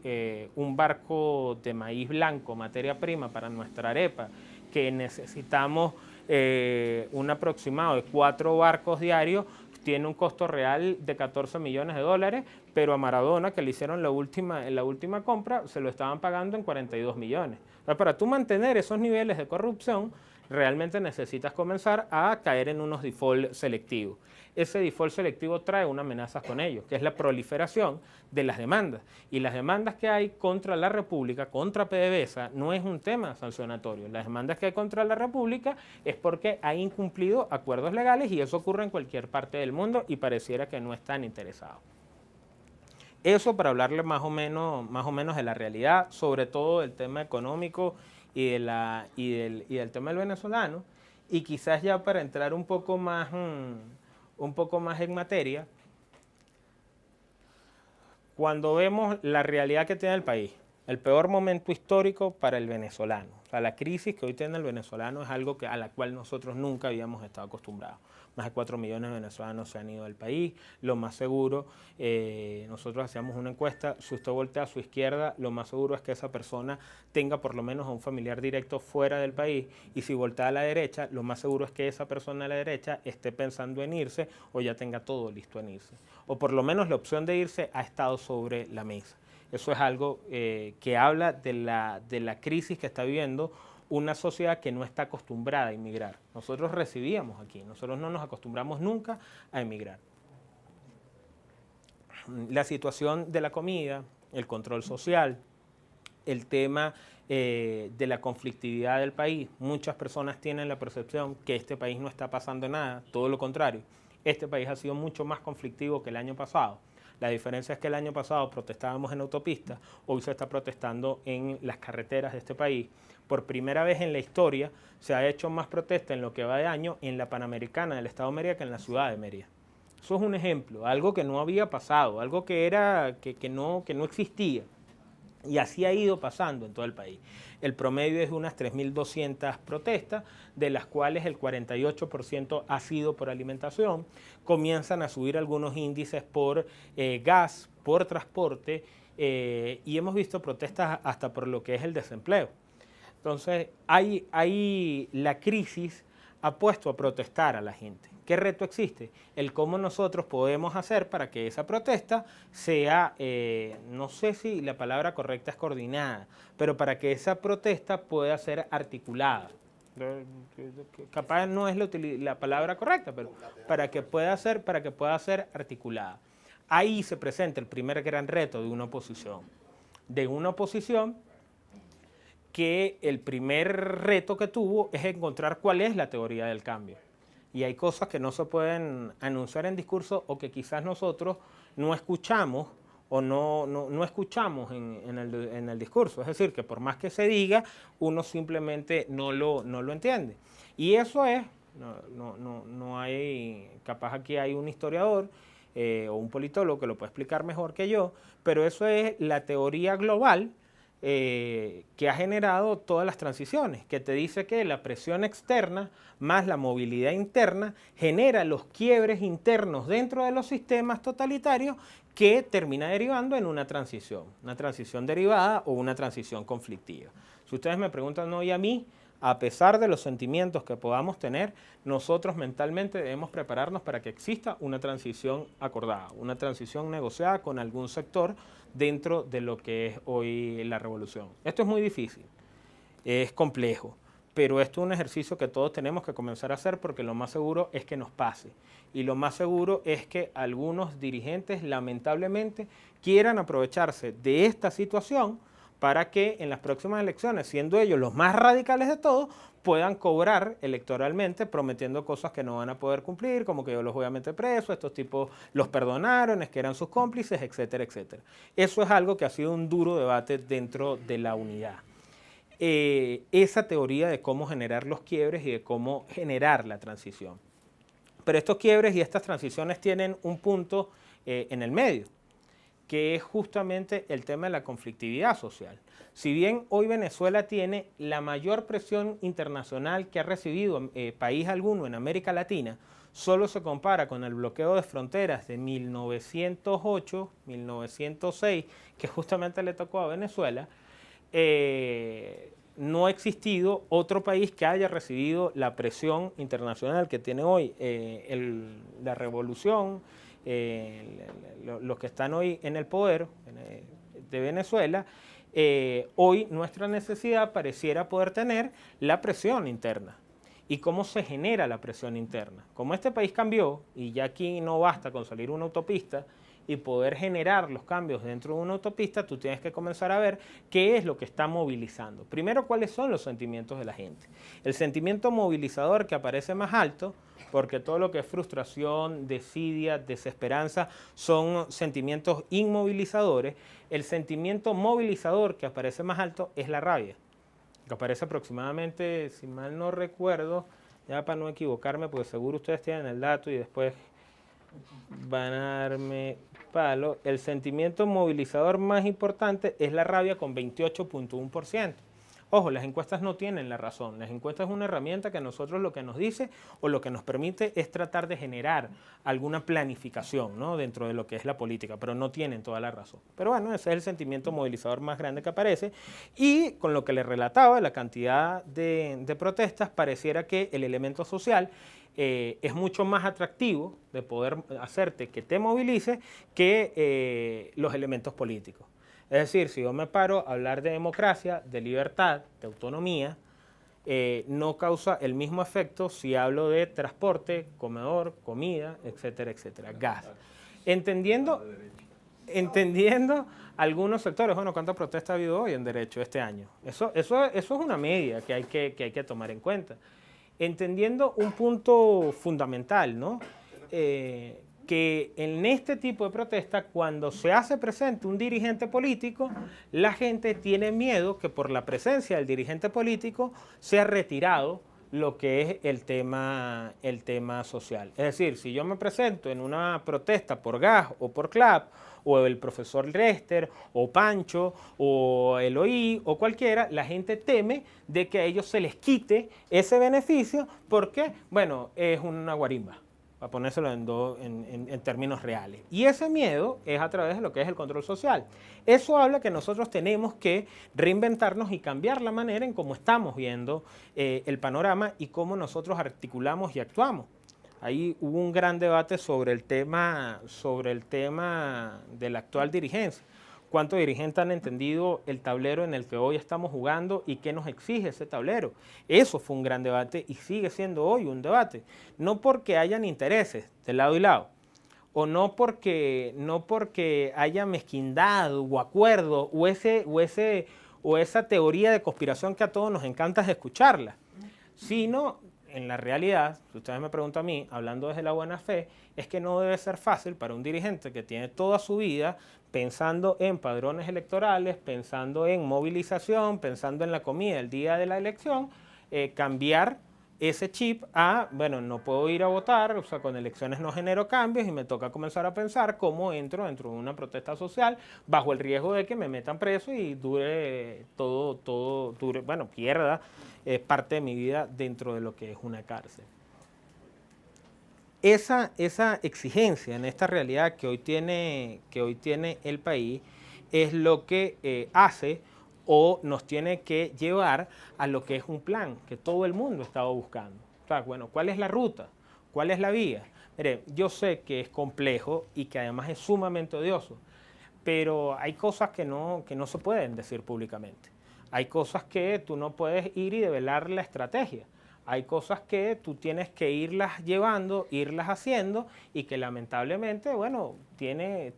un barco de maíz blanco, materia prima para nuestra arepa, que necesitamos un aproximado de 4 barcos diarios, tiene un costo real de 14 millones de dólares, pero a Maradona, que le hicieron la última compra, se lo estaban pagando en 42 millones. Pero para tú mantener esos niveles de corrupción, realmente necesitas comenzar a caer en unos default selectivos. Ese default selectivo trae una amenaza con ello, que es la proliferación de las demandas. Y las demandas que hay contra la República, contra PDVSA, no es un tema sancionatorio. Las demandas que hay contra la República es porque ha incumplido acuerdos legales y eso ocurre en cualquier parte del mundo y pareciera que no están interesados. Eso para hablarle más o menos de la realidad, sobre todo del tema económico y del tema del venezolano, y quizás ya para entrar un poco más en materia, cuando vemos la realidad que tiene el país, el peor momento histórico para el venezolano, o sea, la crisis que hoy tiene el venezolano es algo a la cual nosotros nunca habíamos estado acostumbrados. Más de 4 millones de venezolanos se han ido del país, lo más seguro, nosotros hacíamos una encuesta, si usted voltea a su izquierda, lo más seguro es que esa persona tenga por lo menos a un familiar directo fuera del país, y si voltea a la derecha, lo más seguro es que esa persona a la derecha esté pensando en irse o ya tenga todo listo en irse. O por lo menos la opción de irse ha estado sobre la mesa. Eso es algo que habla de la crisis que está viviendo una sociedad que no está acostumbrada a emigrar. Nosotros recibíamos aquí, nosotros no nos acostumbramos nunca a emigrar. La situación de la comida, el control social, el tema de la conflictividad del país. Muchas personas tienen la percepción que este país no está pasando nada, todo lo contrario. este país ha sido mucho más conflictivo que el año pasado. La diferencia es que el año pasado protestábamos en autopistas, hoy se está protestando en las carreteras de este país. Por primera vez en la historia se ha hecho más protesta en lo que va de año en la Panamericana del Estado de Mérida que en la ciudad de Mérida. Eso es un ejemplo, algo que no había pasado, algo que no existía. Y así ha ido pasando en todo el país. El promedio es de unas 3.200 protestas, de las cuales el 48% ha sido por alimentación. Comienzan a subir algunos índices por gas, por transporte, y hemos visto protestas hasta por lo que es el desempleo. Entonces, la crisis ha puesto a protestar a la gente. ¿Qué reto existe? El cómo nosotros podemos hacer para que esa protesta sea, no sé si la palabra correcta es coordinada, pero para que esa protesta pueda ser articulada. Capaz no es la palabra correcta, pero para que pueda ser articulada. Ahí se presenta el primer gran reto de una oposición. De una oposición que el primer reto que tuvo es encontrar cuál es la teoría del cambio. Y hay cosas que no se pueden anunciar en discurso o que quizás nosotros no escuchamos o no escuchamos en el discurso. Es decir, que por más que se diga, uno simplemente no lo entiende. Y eso es, no hay, capaz aquí hay un historiador o un politólogo que lo puede explicar mejor que yo, pero eso es la teoría global que ha generado todas las transiciones, que te dice que la presión externa más la movilidad interna genera los quiebres internos dentro de los sistemas totalitarios que termina derivando en una transición derivada o una transición conflictiva. Si ustedes me preguntan hoy a mí, a pesar de los sentimientos que podamos tener, nosotros mentalmente debemos prepararnos para que exista una transición acordada, una transición negociada con algún sector dentro de lo que es hoy la revolución. Esto es muy difícil, es complejo, pero esto es un ejercicio que todos tenemos que comenzar a hacer porque lo más seguro es que nos pase. Y lo más seguro es que algunos dirigentes lamentablemente quieran aprovecharse de esta situación para que en las próximas elecciones, siendo ellos los más radicales de todos, puedan cobrar electoralmente prometiendo cosas que no van a poder cumplir, como que yo los voy a meter presos, estos tipos los perdonaron, es que eran sus cómplices, etcétera, etcétera. Eso es algo que ha sido un duro debate dentro de la unidad. Esa teoría de cómo generar los quiebres y de cómo generar la transición. Pero estos quiebres y estas transiciones tienen un punto en el medio, que es justamente el tema de la conflictividad social. Si bien hoy Venezuela tiene la mayor presión internacional que ha recibido país alguno en América Latina, solo se compara con el bloqueo de fronteras de 1908, 1906, que justamente le tocó a Venezuela. No ha existido otro país que haya recibido la presión internacional que tiene hoy la revolución, los que están hoy en el poder de Venezuela. Hoy nuestra necesidad pareciera poder tener la presión interna. ¿Y cómo se genera la presión interna? Como este país cambió, y ya aquí no basta con salir una autopista y poder generar los cambios dentro de una autopista, tú tienes que comenzar a ver qué es lo que está movilizando. Primero, cuáles son los sentimientos de la gente. El sentimiento movilizador que aparece más alto, porque todo lo que es frustración, desidia, desesperanza, son sentimientos inmovilizadores. El sentimiento movilizador que aparece más alto es la rabia, que aparece aproximadamente, si mal no recuerdo, ya para no equivocarme, porque seguro ustedes tienen el dato y después van a darme palo. El sentimiento movilizador más importante es la rabia con 28.1%. Ojo, las encuestas no tienen la razón. Las encuestas es una herramienta que a nosotros lo que nos dice o lo que nos permite es tratar de generar alguna planificación, ¿no?, dentro de lo que es la política, pero no tienen toda la razón. Pero bueno, ese es el sentimiento movilizador más grande que aparece. Y con lo que les relataba, la cantidad de protestas, pareciera que el elemento social es mucho más atractivo de poder hacerte que te movilice que los elementos políticos. Es decir, si yo me paro a hablar de democracia, de libertad, de autonomía, no causa el mismo efecto si hablo de transporte, comedor, comida, etcétera, etcétera, gas. Entendiendo algunos sectores, bueno, ¿cuántas protestas ha habido hoy en derecho este año? Eso es una media que hay que tomar en cuenta. Entendiendo un punto fundamental, ¿no? que en este tipo de protesta, cuando se hace presente un dirigente político, la gente tiene miedo que por la presencia del dirigente político sea retirado lo que es el tema social. Es decir, si yo me presento en una protesta por gas o por CLAP, o el profesor Lester, o Pancho, o Eloy, o cualquiera, la gente teme de que a ellos se les quite ese beneficio porque, bueno, es una guarimba, para ponérselo en términos reales. Y ese miedo es a través de lo que es el control social. Eso habla que nosotros tenemos que reinventarnos y cambiar la manera en cómo estamos viendo el panorama y cómo nosotros articulamos y actuamos. Ahí hubo un gran debate sobre el tema de la actual dirigencia. ¿Cuántos dirigentes han entendido el tablero en el que hoy estamos jugando y qué nos exige ese tablero? Eso fue un gran debate y sigue siendo hoy un debate. No porque hayan intereses de lado y lado, o no porque haya mezquindad o acuerdo o esa teoría de conspiración que a todos nos encanta escucharla, sino en la realidad, si ustedes me preguntan a mí, hablando desde la buena fe, es que no debe ser fácil para un dirigente que tiene toda su vida pensando en padrones electorales, pensando en movilización, pensando en la comida el día de la elección, cambiar ese chip a, bueno, no puedo ir a votar, o sea, con elecciones no genero cambios y me toca comenzar a pensar cómo entro dentro de una protesta social bajo el riesgo de que me metan preso y dure bueno, pierda parte de mi vida dentro de lo que es una cárcel. Esa exigencia en esta realidad que hoy tiene el país es lo que hace o nos tiene que llevar a lo que es un plan que todo el mundo estaba buscando. O sea, bueno, ¿cuál es la ruta? ¿Cuál es la vía? Mire, yo sé que es complejo y que además es sumamente odioso, pero hay cosas que no se pueden decir públicamente. Hay cosas que tú no puedes ir y develar la estrategia. Hay cosas que tú tienes que irlas llevando, irlas haciendo y que lamentablemente, bueno,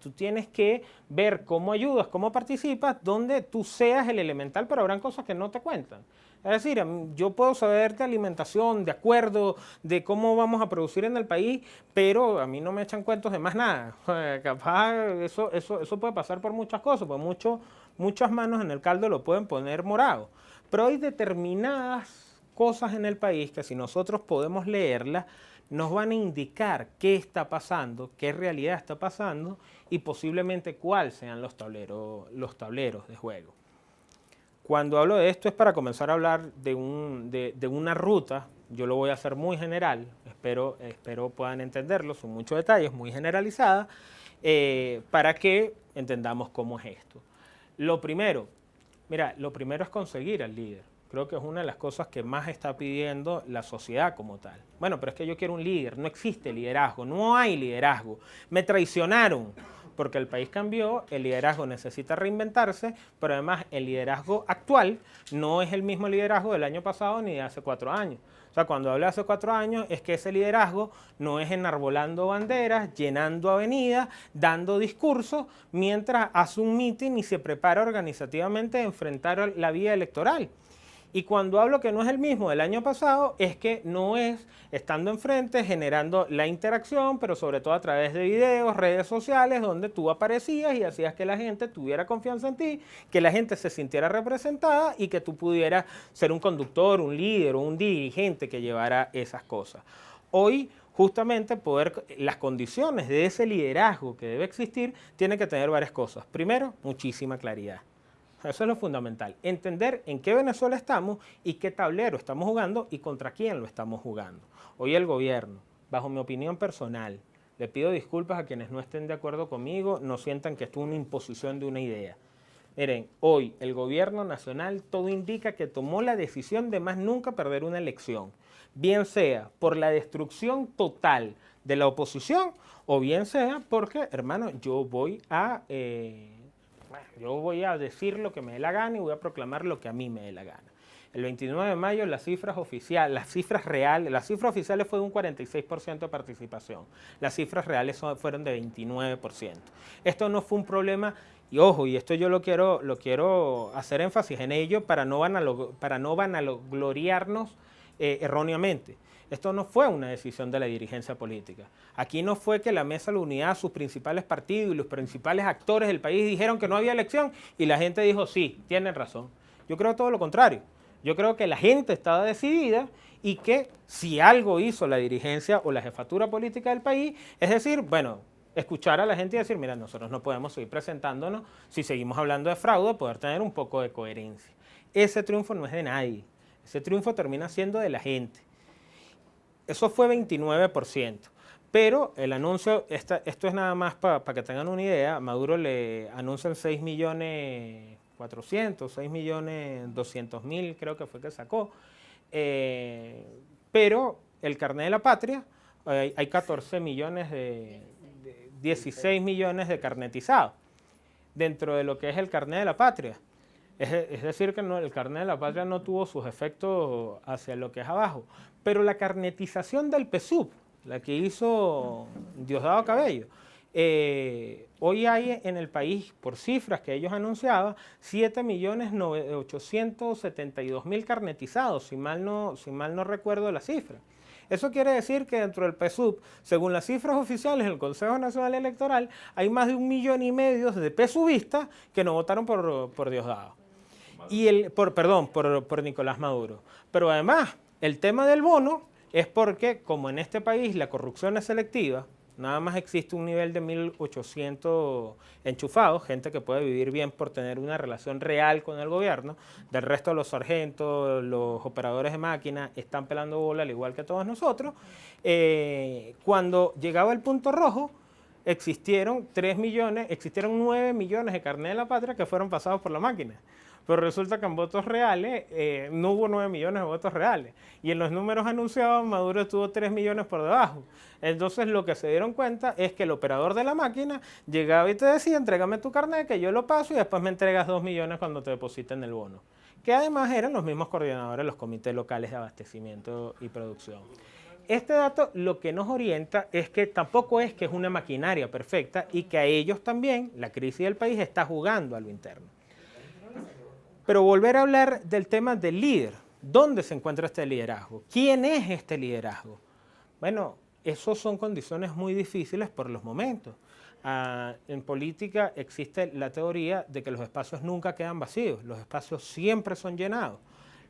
tú tienes que ver cómo ayudas, cómo participas, donde tú seas el elemental, pero habrán cosas que no te cuentan. Es decir, yo puedo saber de alimentación, de acuerdo, de cómo vamos a producir en el país, pero a mí no me echan cuentos de más nada. Capaz eso puede pasar por muchas cosas, pues muchas manos en el caldo lo pueden poner morado. Pero hay determinadas cosas en el país que si nosotros podemos leerlas, nos van a indicar qué está pasando, qué realidad está pasando y posiblemente cuáles sean los tableros de juego. Cuando hablo de esto es para comenzar a hablar de una ruta. Yo lo voy a hacer muy general, espero puedan entenderlo, son muchos detalles, muy generalizadas, para que entendamos cómo es esto. Lo primero es conseguir al líder. Creo que es una de las cosas que más está pidiendo la sociedad como tal. Bueno, pero es que yo quiero un líder, no existe liderazgo, no hay liderazgo. Me traicionaron porque el país cambió, el liderazgo necesita reinventarse, pero además el liderazgo actual no es el mismo liderazgo del año pasado ni de hace 4 años. O sea, cuando hablo de hace 4 años es que ese liderazgo no es enarbolando banderas, llenando avenidas, dando discursos, mientras hace un mitin y se prepara organizativamente a enfrentar la vía electoral. Y cuando hablo que no es el mismo del año pasado, es que no es estando enfrente, generando la interacción, pero sobre todo a través de videos, redes sociales, donde tú aparecías y hacías que la gente tuviera confianza en ti, que la gente se sintiera representada y que tú pudieras ser un conductor, un líder o un dirigente que llevara esas cosas. Hoy, justamente, las condiciones de ese liderazgo que debe existir, tienen que tener varias cosas. Primero, muchísima claridad. Eso es lo fundamental, entender en qué Venezuela estamos y qué tablero estamos jugando y contra quién lo estamos jugando. Hoy el gobierno, bajo mi opinión personal, le pido disculpas a quienes no estén de acuerdo conmigo, no sientan que esto es una imposición de una idea. Miren, hoy el gobierno nacional todo indica que tomó la decisión de más nunca perder una elección, bien sea por la destrucción total de la oposición o bien sea porque, hermano, yo voy a decir lo que me dé la gana y voy a proclamar lo que a mí me dé la gana. El 29 de mayo las cifras oficiales fue de un 46% de participación. Las cifras reales fueron de 29%. Esto no fue un problema, y ojo, y esto yo lo quiero hacer énfasis en ello para no vanagloriarnos erróneamente. Esto no fue una decisión de la dirigencia política. Aquí no fue que la Mesa de la Unidad, sus principales partidos y los principales actores del país dijeron que no había elección y la gente dijo, sí, tienen razón. Yo creo todo lo contrario. Yo creo que la gente estaba decidida y que si algo hizo la dirigencia o la jefatura política del país, es decir, bueno, escuchar a la gente y decir, mira, nosotros no podemos seguir presentándonos, si seguimos hablando de fraude, poder tener un poco de coherencia. Ese triunfo no es de nadie, ese triunfo termina siendo de la gente. Eso fue 29%, pero el anuncio, esto es nada más para que tengan una idea, Maduro le anuncian 6.400.000, 6.200.000 creo que fue que sacó, pero el carnet de la patria, hay 14 millones 16 millones de carnetizados dentro de lo que es el carnet de la patria. Es decir, que el carnet de la patria no tuvo sus efectos hacia lo que es abajo. Pero la carnetización del PSUV, la que hizo Diosdado Cabello, hoy hay en el país, por cifras que ellos anunciaban, 7.872.000 carnetizados, si mal no recuerdo la cifra. Eso quiere decir que dentro del PSUV, según las cifras oficiales del Consejo Nacional Electoral, hay más de 1,5 millones de PSUVistas que no votaron por Diosdado. Por Nicolás Maduro. Pero además, el tema del bono es porque, como en este país la corrupción es selectiva, nada más existe un nivel de 1.800 enchufados, gente que puede vivir bien por tener una relación real con el gobierno. Del resto de los sargentos, los operadores de máquinas están pelando bola al igual que todos nosotros. Cuando llegaba el punto rojo, existieron 9 millones de carnet de la patria que fueron pasados por la máquina. Pero resulta que en votos reales no hubo 9 millones de votos reales. Y en los números anunciados Maduro estuvo 3 millones por debajo. Entonces lo que se dieron cuenta es que el operador de la máquina llegaba y te decía, entrégame tu carnet que yo lo paso y después me entregas 2 millones cuando te depositen el bono. Que además eran los mismos coordinadores de los comités locales de abastecimiento y producción. Este dato lo que nos orienta es que tampoco es que es una maquinaria perfecta y que a ellos también la crisis del país está jugando a lo interno. Pero volver a hablar del tema del líder. ¿Dónde se encuentra este liderazgo? ¿Quién es este liderazgo? Bueno, esas son condiciones muy difíciles por los momentos. En política existe la teoría de que los espacios nunca quedan vacíos, los espacios siempre son llenados.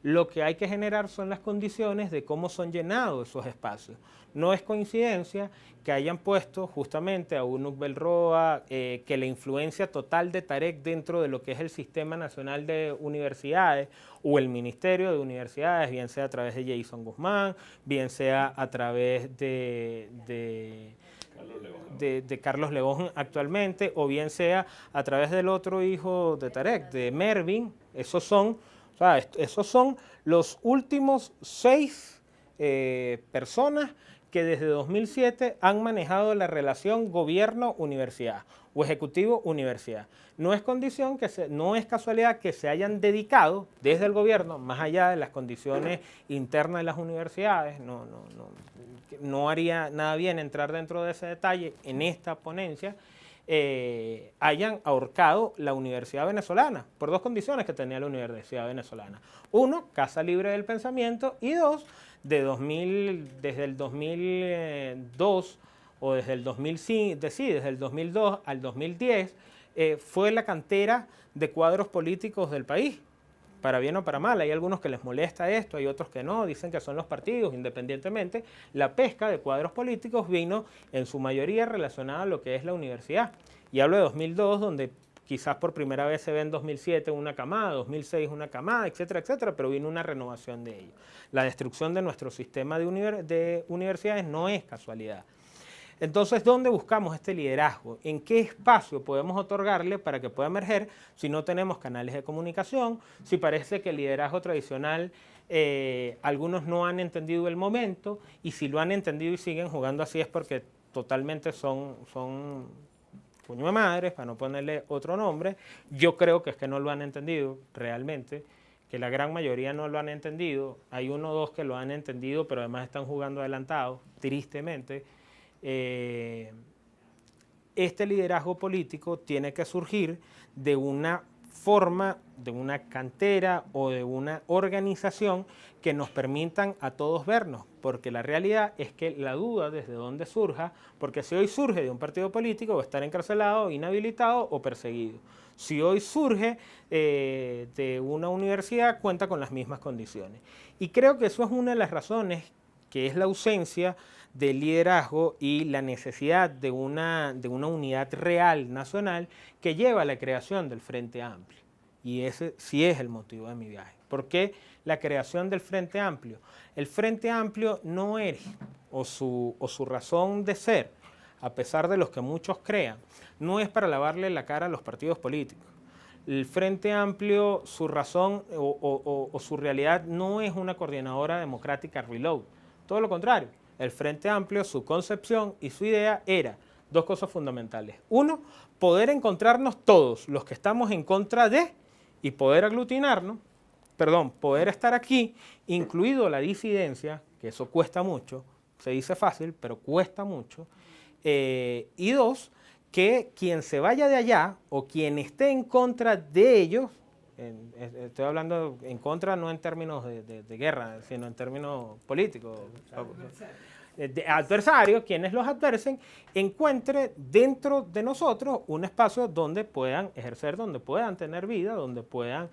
Lo que hay que generar son las condiciones de cómo son llenados esos espacios. No es coincidencia que hayan puesto justamente a Unuk Belroa, que la influencia total de Tarek dentro de lo que es el Sistema Nacional de Universidades o el Ministerio de Universidades, bien sea a través de Jason Guzmán, bien sea a través de Carlos León actualmente, o bien sea a través del otro hijo de Tarek, de Mervin. Esos son los últimos 6 personas que desde 2007 han manejado la relación gobierno-universidad o ejecutivo-universidad. No es no es casualidad que se hayan dedicado desde el gobierno, más allá de las condiciones internas de las universidades, no haría nada bien entrar dentro de ese detalle en esta ponencia, hayan ahorcado la Universidad Venezolana, por 2 condiciones que tenía la Universidad Venezolana. 1, casa libre del pensamiento, y 2, desde el 2002 o desde el 2002 al 2010, fue la cantera de cuadros políticos del país, para bien o para mal. Hay algunos que les molesta esto, hay otros que no, dicen que son los partidos, independientemente. La pesca de cuadros políticos vino en su mayoría relacionada a lo que es la universidad. Y hablo de 2002, donde quizás por primera vez se ve en 2007 una camada, 2006 una camada, etcétera, etcétera, pero vino una renovación de ello. La destrucción de nuestro sistema de universidades no es casualidad. Entonces, ¿dónde buscamos este liderazgo? ¿En qué espacio podemos otorgarle para que pueda emerger si no tenemos canales de comunicación? Si parece que el liderazgo tradicional, algunos no han entendido el momento, y si lo han entendido y siguen jugando así es porque totalmente son puño de madres, para no ponerle otro nombre. Yo creo que es que no lo han entendido realmente, que la gran mayoría no lo han entendido. Hay 1 o 2 que lo han entendido, pero además están jugando adelantados, tristemente. Este liderazgo político tiene que surgir de una forma, de una cantera o de una organización que nos permitan a todos vernos, porque la realidad es que la duda desde dónde surja, porque si hoy surge de un partido político va a estar encarcelado, inhabilitado o perseguido. Si hoy surge de una universidad, cuenta con las mismas condiciones. Y creo que eso es una de las razones, que es la ausencia del liderazgo y la necesidad de una unidad real nacional que lleva a la creación del Frente Amplio. Y ese sí es el motivo de mi viaje. ¿Por qué la creación del Frente Amplio? El Frente Amplio no es, o su razón de ser, a pesar de los que muchos crean, no es para lavarle la cara a los partidos políticos. El Frente Amplio, su razón o su realidad no es una coordinadora democrática reload. Todo lo contrario. El Frente Amplio, su concepción y su idea era dos cosas fundamentales. Uno, poder encontrarnos todos los que estamos en contra de y poder aglutinarnos, poder estar aquí, incluido la disidencia, que eso cuesta mucho, se dice fácil, pero cuesta mucho. Y dos, que quien se vaya de allá o quien esté en contra de ellos, estoy hablando en contra no en términos de guerra, sino en términos políticos, adversarios, quienes los adversen, encuentre dentro de nosotros un espacio donde puedan ejercer, donde puedan tener vida, donde puedan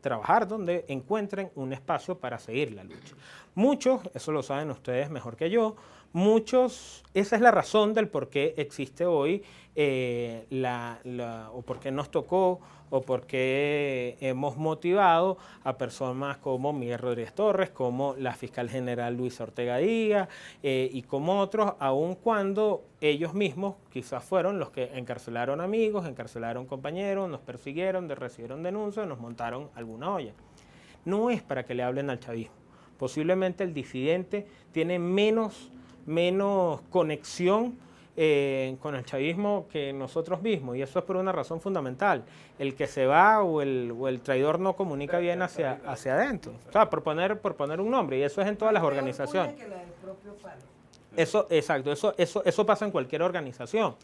trabajar, donde encuentren un espacio para seguir la lucha. Muchos, eso lo saben ustedes mejor que yo, muchos, esa es la razón del por qué existe hoy o por qué nos tocó o por qué hemos motivado a personas como Miguel Rodríguez Torres, como la fiscal general Luisa Ortega Díaz y como otros, aun cuando ellos mismos quizás fueron los que encarcelaron amigos, encarcelaron compañeros, nos persiguieron, recibieron denuncias, nos montaron alguna olla. No es para que le hablen al chavismo. Posiblemente el disidente tiene menos conexión con el chavismo que nosotros mismos, y eso es por una razón fundamental. El que se va o el traidor no comunica bien hacia adentro. O sea, por poner un nombre, y eso es en todas las organizaciones. Eso, exacto, eso pasa en cualquier organización.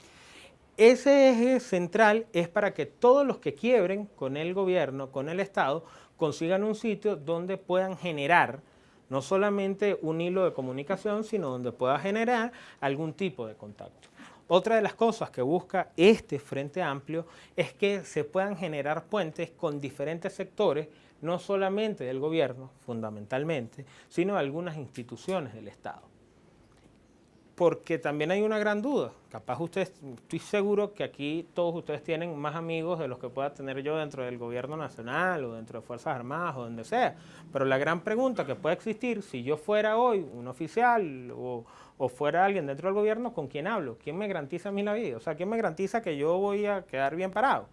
Ese eje central es para que todos los que quiebren con el gobierno, con el Estado, consigan un sitio donde puedan generar no solamente un hilo de comunicación, sino donde pueda generar algún tipo de contacto. Otra de las cosas que busca este Frente Amplio es que se puedan generar puentes con diferentes sectores, no solamente del gobierno, fundamentalmente, sino de algunas instituciones del Estado. Porque también hay una gran duda. Capaz ustedes, estoy seguro que aquí todos ustedes tienen más amigos de los que pueda tener yo dentro del gobierno nacional o dentro de Fuerzas Armadas o donde sea. Pero la gran pregunta que puede existir, si yo fuera hoy un oficial o fuera alguien dentro del gobierno, ¿con quién hablo? ¿Quién me garantiza a mí la vida? O sea, ¿quién me garantiza que yo voy a quedar bien parado?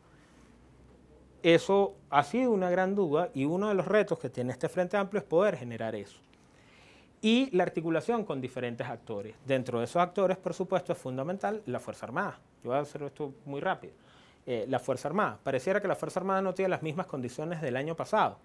Eso ha sido una gran duda y uno de los retos que tiene este Frente Amplio es poder generar eso. Y la articulación con diferentes actores. Dentro de esos actores, por supuesto, es fundamental la Fuerza Armada. Yo voy a hacer esto muy rápido. La Fuerza Armada. Pareciera que la Fuerza Armada no tiene las mismas condiciones del año pasado,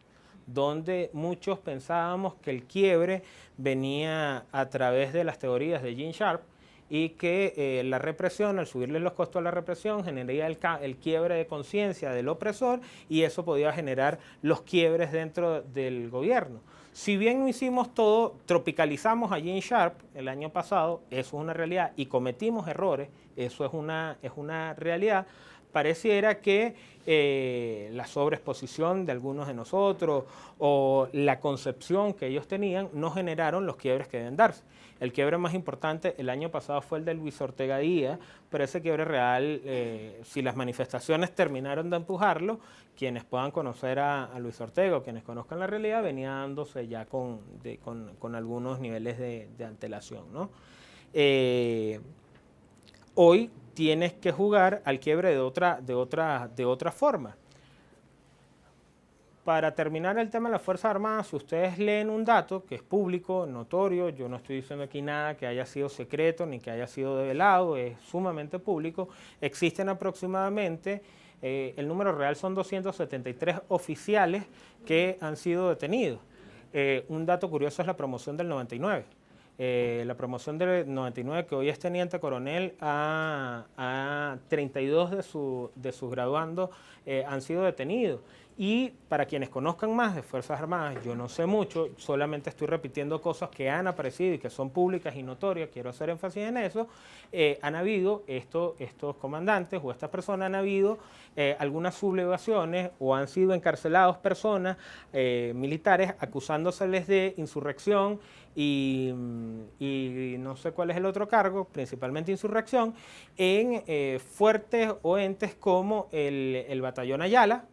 donde muchos pensábamos que el quiebre venía a través de las teorías de Gene Sharp y que la represión, al subirle los costos a la represión, generaría el quiebre de conciencia del opresor y eso podía generar los quiebres dentro del gobierno. Si bien no hicimos todo, tropicalizamos a Gene Sharp el año pasado, eso es una realidad, y cometimos errores, eso es una realidad, pareciera que la sobreexposición de algunos de nosotros o la concepción que ellos tenían no generaron los quiebres que deben darse. El quiebre más importante el año pasado fue el de Luis Ortega Díaz, pero ese quiebre real, si las manifestaciones terminaron de empujarlo, quienes puedan conocer a Luis Ortega o quienes conozcan la realidad, venía dándose ya con algunos niveles de antelación, ¿no? Hoy tienes que jugar al quiebre de otra forma. Para terminar el tema de las Fuerzas Armadas, si ustedes leen un dato que es público, notorio, yo no estoy diciendo aquí nada que haya sido secreto ni que haya sido develado, es sumamente público, existen aproximadamente, el número real son 273 oficiales que han sido detenidos. Un dato curioso es la promoción del 99. la promoción del 99, que hoy es teniente coronel, a 32 de sus graduandos han sido detenidos. Y para quienes conozcan más de Fuerzas Armadas, yo no sé mucho, solamente estoy repitiendo cosas que han aparecido y que son públicas y notorias, quiero hacer énfasis en eso. Han habido estos comandantes o estas personas han habido algunas sublevaciones o han sido encarcelados personas militares acusándoseles de insurrección y no sé cuál es el otro cargo, principalmente insurrección, en fuertes o entes como el Batallón Ayala,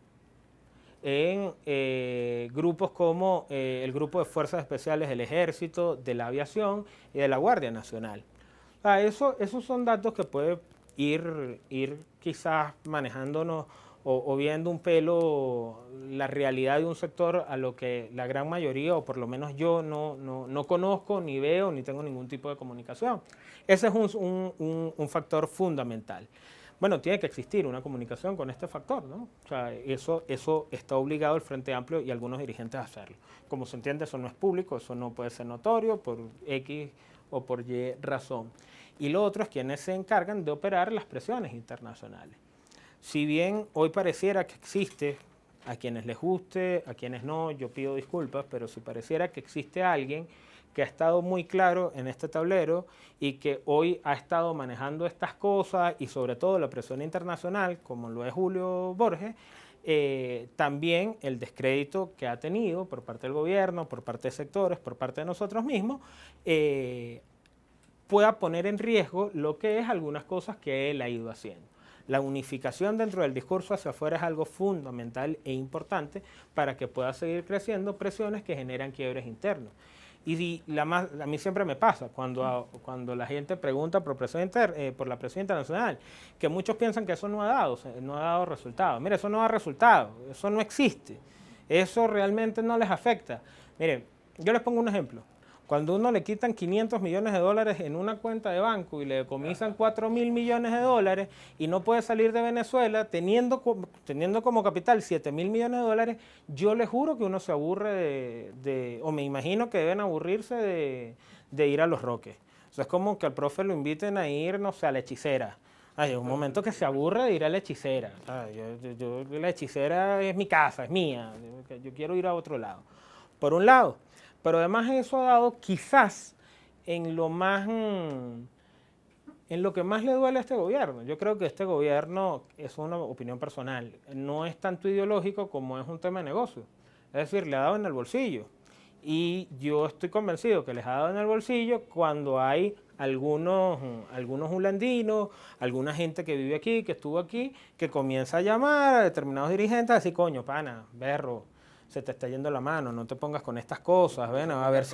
en grupos como el Grupo de Fuerzas Especiales del Ejército, de la Aviación y de la Guardia Nacional. Esos son datos que puede ir quizás manejándonos o viendo un pelo la realidad de un sector a lo que la gran mayoría, o por lo menos yo, no conozco, ni veo, ni tengo ningún tipo de comunicación. Ese es un factor fundamental. Bueno, tiene que existir una comunicación con este factor, ¿no? O sea, eso está obligado el Frente Amplio y algunos dirigentes a hacerlo. Como se entiende, eso no es público, eso no puede ser notorio por X o por Y razón. Y lo otro es quienes se encargan de operar las presiones internacionales. Si bien hoy pareciera que existe, a quienes les guste, a quienes no, yo pido disculpas, pero si pareciera que existe alguien que ha estado muy claro en este tablero y que hoy ha estado manejando estas cosas y sobre todo la presión internacional, como lo es Julio Borges, también el descrédito que ha tenido por parte del gobierno, por parte de sectores, por parte de nosotros mismos, pueda poner en riesgo lo que es algunas cosas que él ha ido haciendo. La unificación dentro del discurso hacia afuera es algo fundamental e importante para que pueda seguir creciendo presiones que generan quiebres internos. Y a mí siempre me pasa, cuando la gente pregunta por la presión internacional, que muchos piensan que eso no ha dado resultado. Mire, eso no da resultado, eso no existe, eso realmente no les afecta. Mire, yo les pongo un ejemplo. Cuando uno le quitan 500 millones de dólares en una cuenta de banco y le decomisan 4.000 millones de dólares y no puede salir de Venezuela teniendo como capital 7.000 millones de dólares, yo les juro que uno se aburre o me imagino que deben aburrirse de ir a Los Roques. O sea, es como que al profe lo inviten a ir, no sé, a la hechicera. Hay un momento que se aburre de ir a la hechicera. La hechicera es mi casa, es mía. Yo quiero ir a otro lado. Por un lado. Pero además eso ha dado quizás en lo que más le duele a este gobierno. Yo creo que este gobierno, es una opinión personal, no es tanto ideológico como es un tema de negocio. Es decir, le ha dado en el bolsillo. Y yo estoy convencido que les ha dado en el bolsillo cuando hay algunos hulandinos, alguna gente que vive aquí, que estuvo aquí, que comienza a llamar a determinados dirigentes a decir, coño, pana, berro, se te está yendo la mano, no te pongas con estas cosas, bueno, a ver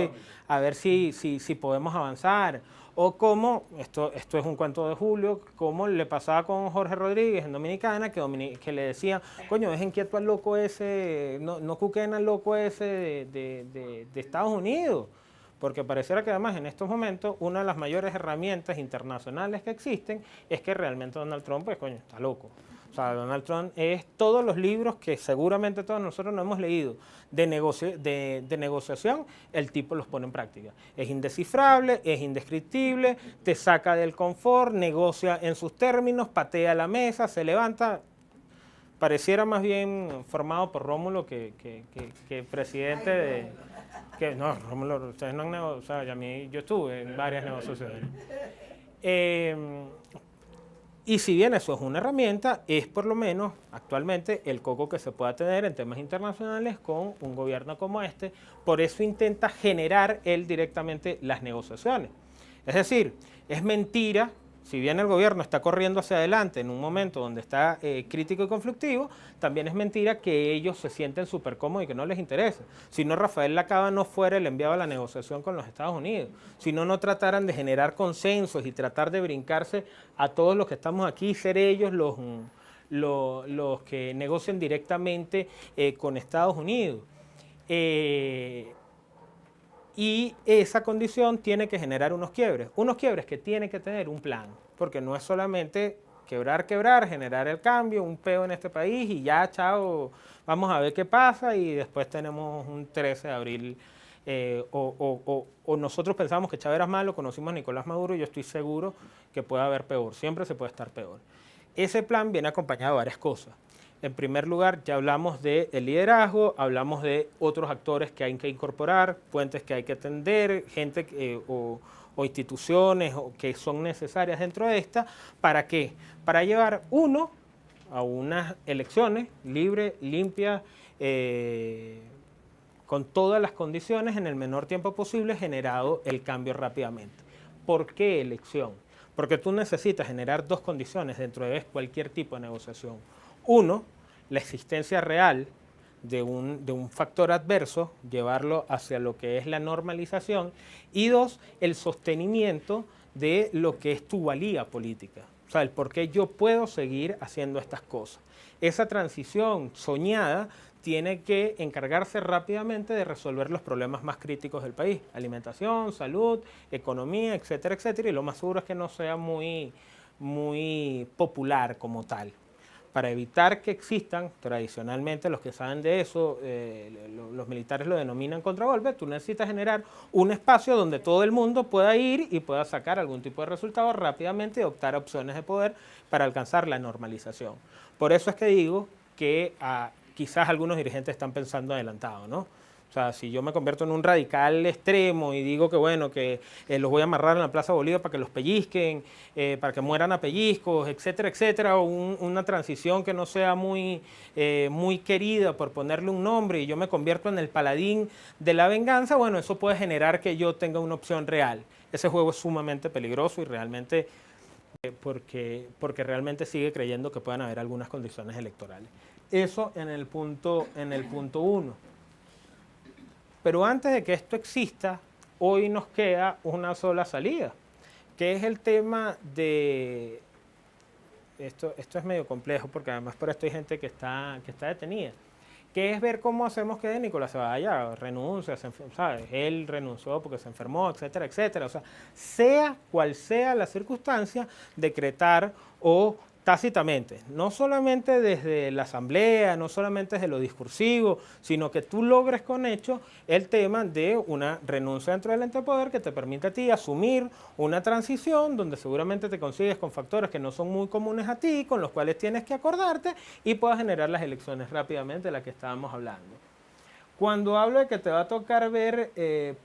si podemos avanzar. O como, esto es un cuento de Julio, como le pasaba con Jorge Rodríguez en Dominicana, que le decía, coño, dejen quieto al loco ese, no cuquen al loco ese de Estados Unidos. Porque pareciera que además en estos momentos una de las mayores herramientas internacionales que existen es que realmente Donald Trump, pues coño, está loco. O sea, Donald Trump es todos los libros que seguramente todos nosotros no hemos leído de negociación, el tipo los pone en práctica. Es indescifrable, es indescriptible, te saca del confort, negocia en sus términos, patea la mesa, se levanta. Pareciera más bien formado por Rómulo que presidente de... no, Rómulo, ustedes no han negociado, o sea, yo estuve en varias negociaciones. Y si bien eso es una herramienta, es por lo menos actualmente el coco que se pueda tener en temas internacionales con un gobierno como este. Por eso intenta generar él directamente las negociaciones. Es decir, es mentira, si bien el gobierno está corriendo hacia adelante en un momento donde está crítico y conflictivo, también es mentira que ellos se sienten súper cómodos y que no les interesa. Si no, Rafael Lacaba no fuera el enviado a la negociación con los Estados Unidos. Si no, no trataran de generar consensos y tratar de brincarse a todos los que estamos aquí y ser ellos los que negocien directamente con Estados Unidos. Y esa condición tiene que generar unos quiebres que tienen que tener un plan, porque no es solamente quebrar, generar el cambio, un peo en este país y ya, chao, vamos a ver qué pasa y después tenemos un 13 de abril o nosotros pensamos que Chávez era malo, conocimos a Nicolás Maduro y yo estoy seguro que puede haber peor, siempre se puede estar peor. Ese plan viene acompañado de varias cosas. En primer lugar, ya hablamos del liderazgo, hablamos de otros actores que hay que incorporar, puentes que hay que atender, gente o instituciones que son necesarias dentro de esta. ¿Para qué? Para llevar uno a unas elecciones libres, limpias, con todas las condiciones en el menor tiempo posible, generado el cambio rápidamente. ¿Por qué elección? Porque tú necesitas generar dos condiciones dentro de cualquier tipo de negociación. Uno, la existencia real de un factor adverso, llevarlo hacia lo que es la normalización. Y dos, el sostenimiento de lo que es tu valía política. O sea, el por qué yo puedo seguir haciendo estas cosas. Esa transición soñada tiene que encargarse rápidamente de resolver los problemas más críticos del país. Alimentación, salud, economía, etcétera, etcétera. Y lo más seguro es que no sea muy popular como tal. Para evitar que existan, tradicionalmente los que saben de eso, los militares lo denominan contragolpe, tú necesitas generar un espacio donde todo el mundo pueda ir y pueda sacar algún tipo de resultado rápidamente y optar a opciones de poder para alcanzar la normalización. Por eso es que digo que quizás algunos dirigentes están pensando adelantado, ¿no? O sea, si yo me convierto en un radical extremo y digo que bueno, que los voy a amarrar en la Plaza Bolívar para que los pellizquen, para que mueran a pellizcos, etcétera, etcétera, o una transición que no sea muy querida por ponerle un nombre y yo me convierto en el paladín de la venganza, bueno, eso puede generar que yo tenga una opción real. Ese juego es sumamente peligroso y realmente porque realmente sigue creyendo que puedan haber algunas condiciones electorales. Eso en el punto 1. Pero antes de que esto exista, hoy nos queda una sola salida, que es el tema de... Esto es medio complejo porque además por esto hay gente que está detenida, que es ver cómo hacemos que Nicolás se vaya, renuncia, ¿sabes? Él renunció porque se enfermó, etcétera, etcétera. O sea cual sea la circunstancia, decretar o tácitamente, no solamente desde la asamblea, no solamente desde lo discursivo, sino que tú logres con hecho el tema de una renuncia dentro del ente de poder que te permite a ti asumir una transición donde seguramente te consigues con factores que no son muy comunes a ti, con los cuales tienes que acordarte y puedas generar las elecciones rápidamente de las que estábamos hablando. Cuando hablo de que te va a tocar ver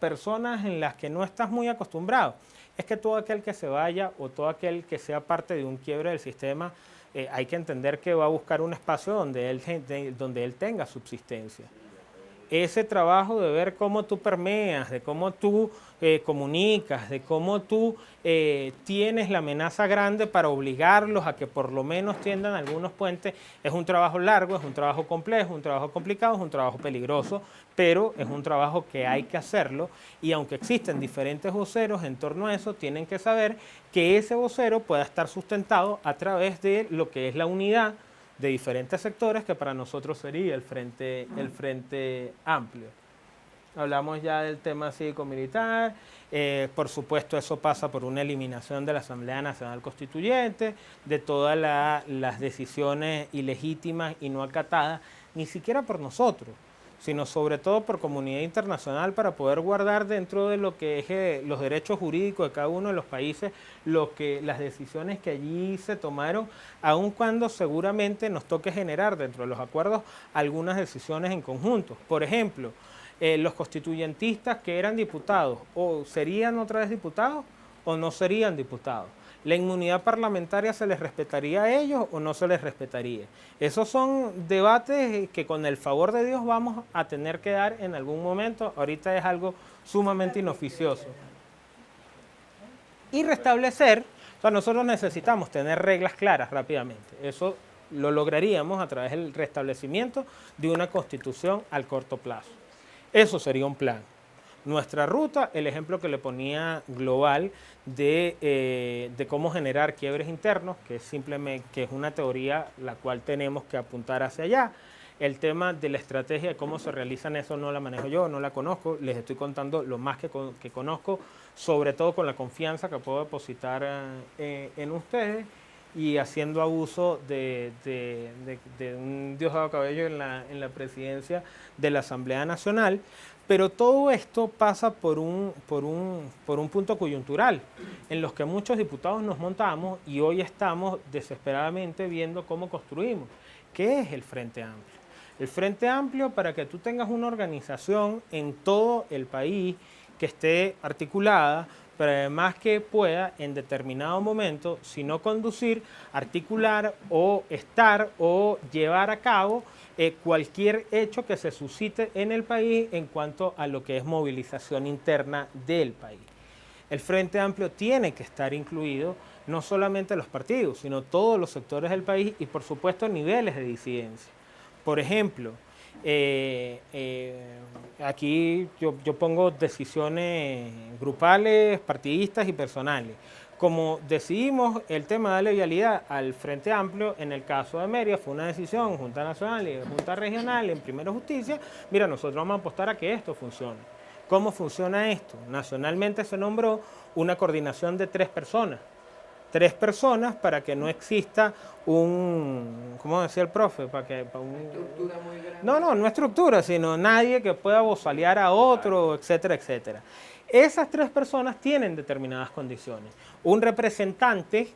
personas en las que no estás muy acostumbrado, es que todo aquel que se vaya o todo aquel que sea parte de un quiebre del sistema, hay que entender que va a buscar un espacio donde él tenga subsistencia. Ese trabajo de ver cómo tú permeas, de cómo tú comunicas, de cómo tú tienes la amenaza grande para obligarlos a que por lo menos tiendan algunos puentes, es un trabajo largo, es un trabajo complejo, un trabajo complicado, es un trabajo peligroso, pero es un trabajo que hay que hacerlo y aunque existen diferentes voceros en torno a eso, tienen que saber que ese vocero pueda estar sustentado a través de lo que es la unidad de diferentes sectores que para nosotros sería el frente amplio. Hablamos ya del tema cívico-militar, por supuesto eso pasa por una eliminación de la Asamblea Nacional Constituyente, de todas las decisiones ilegítimas y no acatadas, ni siquiera por nosotros, sino sobre todo por comunidad internacional para poder guardar dentro de lo que es los derechos jurídicos de cada uno de los países, las decisiones que allí se tomaron, aun cuando seguramente nos toque generar dentro de los acuerdos algunas decisiones en conjunto. Por ejemplo, los constituyentistas que eran diputados, o serían otra vez diputados o no serían diputados. ¿La inmunidad parlamentaria se les respetaría a ellos o no se les respetaría? Esos son debates que con el favor de Dios vamos a tener que dar en algún momento. Ahorita es algo sumamente inoficioso. Y restablecer, o sea, nosotros necesitamos tener reglas claras rápidamente. Eso lo lograríamos a través del restablecimiento de una constitución al corto plazo. Eso sería un plan. Nuestra ruta, el ejemplo que le ponía global de cómo generar quiebres internos, que es una teoría la cual tenemos que apuntar hacia allá. El tema de la estrategia de cómo se realizan eso no la manejo yo, no la conozco, les estoy contando lo más que conozco, sobre todo con la confianza que puedo depositar en ustedes. y haciendo abuso de un Diosdado Cabello en la presidencia de la Asamblea Nacional. Pero todo esto pasa por un punto coyuntural, en los que muchos diputados nos montamos y hoy estamos desesperadamente viendo cómo construimos. ¿Qué es el Frente Amplio? El Frente Amplio, para que tú tengas una organización en todo el país que esté articulada, pero además que pueda en determinado momento, si no conducir, articular o estar o llevar a cabo cualquier hecho que se suscite en el país en cuanto a lo que es movilización interna del país. El Frente Amplio tiene que estar incluido no solamente los partidos, sino todos los sectores del país y por supuesto niveles de disidencia. Por ejemplo, aquí yo pongo decisiones grupales, partidistas y personales. Como decidimos el tema de darle vialidad al Frente Amplio, en el caso de Mérida fue una decisión, Junta Nacional y Junta Regional, en Primera Justicia, mira, nosotros vamos a apostar a que esto funcione. ¿Cómo funciona esto? Nacionalmente se nombró una coordinación de 3 personas. 3 personas para que no exista ¿cómo decía el profe? Una estructura muy grande. No estructura, sino nadie que pueda bozalear a otro, etcétera, etcétera. Esas 3 personas tienen determinadas condiciones. Un representante,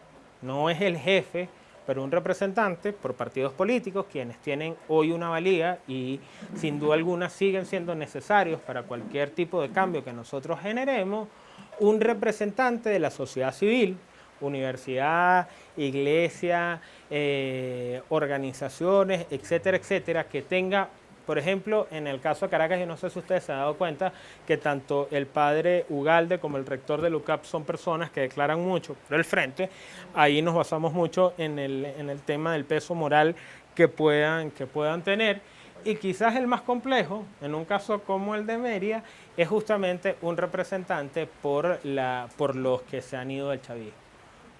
no es el jefe, pero un representante por partidos políticos, quienes tienen hoy una valía y sin duda alguna siguen siendo necesarios para cualquier tipo de cambio que nosotros generemos, un representante de la sociedad civil, universidad, iglesia, organizaciones, etcétera, etcétera, que tenga, por ejemplo, en el caso de Caracas, yo no sé si ustedes se han dado cuenta que tanto el padre Ugalde como el rector de LUCAP son personas que declaran mucho por el frente. Ahí nos basamos mucho en el tema del peso moral que puedan tener. Y quizás el más complejo, en un caso como el de Mérida, es justamente un representante por los que se han ido del chavismo,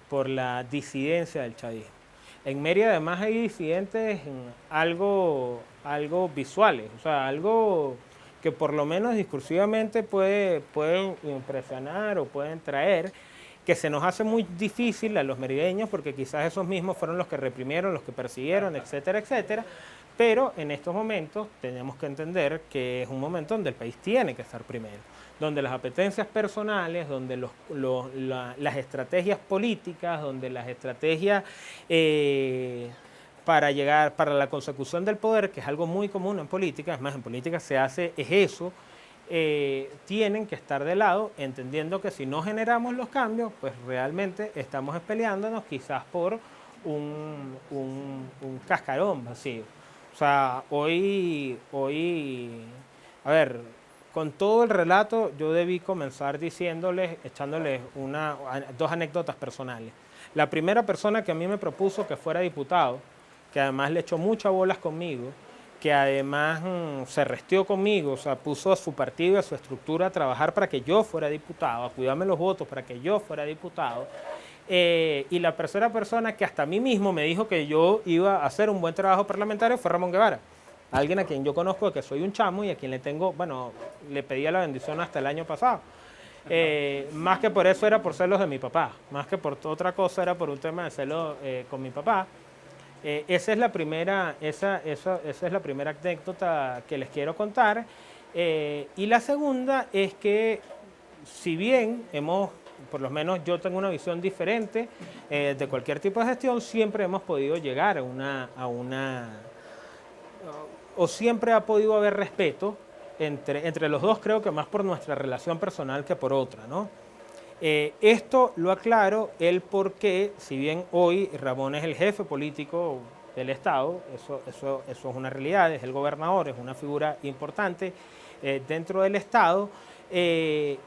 por la disidencia del chavismo. En Mérida además hay disidentes algo visuales, o sea, algo que por lo menos discursivamente pueden impresionar o pueden traer, que se nos hace muy difícil a los merideños porque quizás esos mismos fueron los que reprimieron, los que persiguieron, etcétera, etcétera. Pero en estos momentos tenemos que entender que es un momento donde el país tiene que estar primero, donde las apetencias personales, donde las estrategias políticas, donde las estrategias para la consecución del poder, que es algo muy común en política, es más, en política se hace, es eso, tienen que estar de lado, entendiendo que si no generamos los cambios, pues realmente estamos peleándonos quizás por un cascarón vacío. O sea, hoy, a ver, con todo el relato yo debí comenzar echándoles 2 anécdotas personales. La primera persona que a mí me propuso que fuera diputado, que además le echó muchas bolas conmigo, que además se restió conmigo, o sea, puso a su partido y a su estructura a trabajar para que yo fuera diputado, a cuidarme los votos para que yo fuera diputado. Y la tercera persona que hasta a mí mismo me dijo que yo iba a hacer un buen trabajo parlamentario fue Ramón Guevara. Alguien a quien yo conozco que soy un chamo y a quien le pedía la bendición hasta el año pasado. Más que por eso era por celos de mi papá, más que por otra cosa era por un tema de celos con mi papá. Esa es la primera anécdota que les quiero contar. Y la segunda es que si bien por lo menos yo tengo una visión diferente de cualquier tipo de gestión, siempre hemos podido llegar o siempre ha podido haber respeto entre los dos, creo que más por nuestra relación personal que por otra, ¿no? Esto lo aclaro el por qué, si bien hoy Ramón es el jefe político del Estado, eso es una realidad, es el gobernador, es una figura importante dentro del Estado, el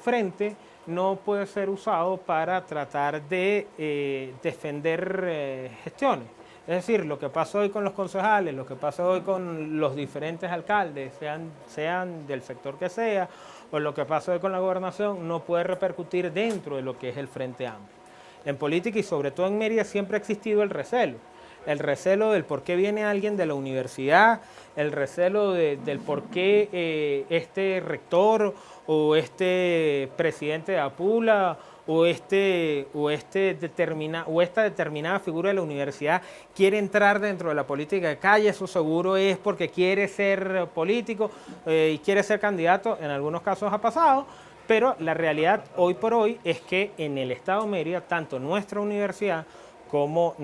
frente no puede ser usado para tratar de defender gestiones. Es decir, lo que pasa hoy con los concejales, lo que pasa hoy con los diferentes alcaldes, sean del sector que sea, o lo que pasa hoy con la gobernación, no puede repercutir dentro de lo que es el Frente Amplio. En política y sobre todo en Mérida siempre ha existido el recelo. el recelo del por qué viene alguien de la universidad, el recelo del por qué este rector o este presidente de Apula o esta determinada figura de la universidad quiere entrar dentro de la política de calle, eso seguro es porque quiere ser político y quiere ser candidato, en algunos casos ha pasado, pero la realidad hoy por hoy es que en el estado de Mérida, tanto nuestra universidad como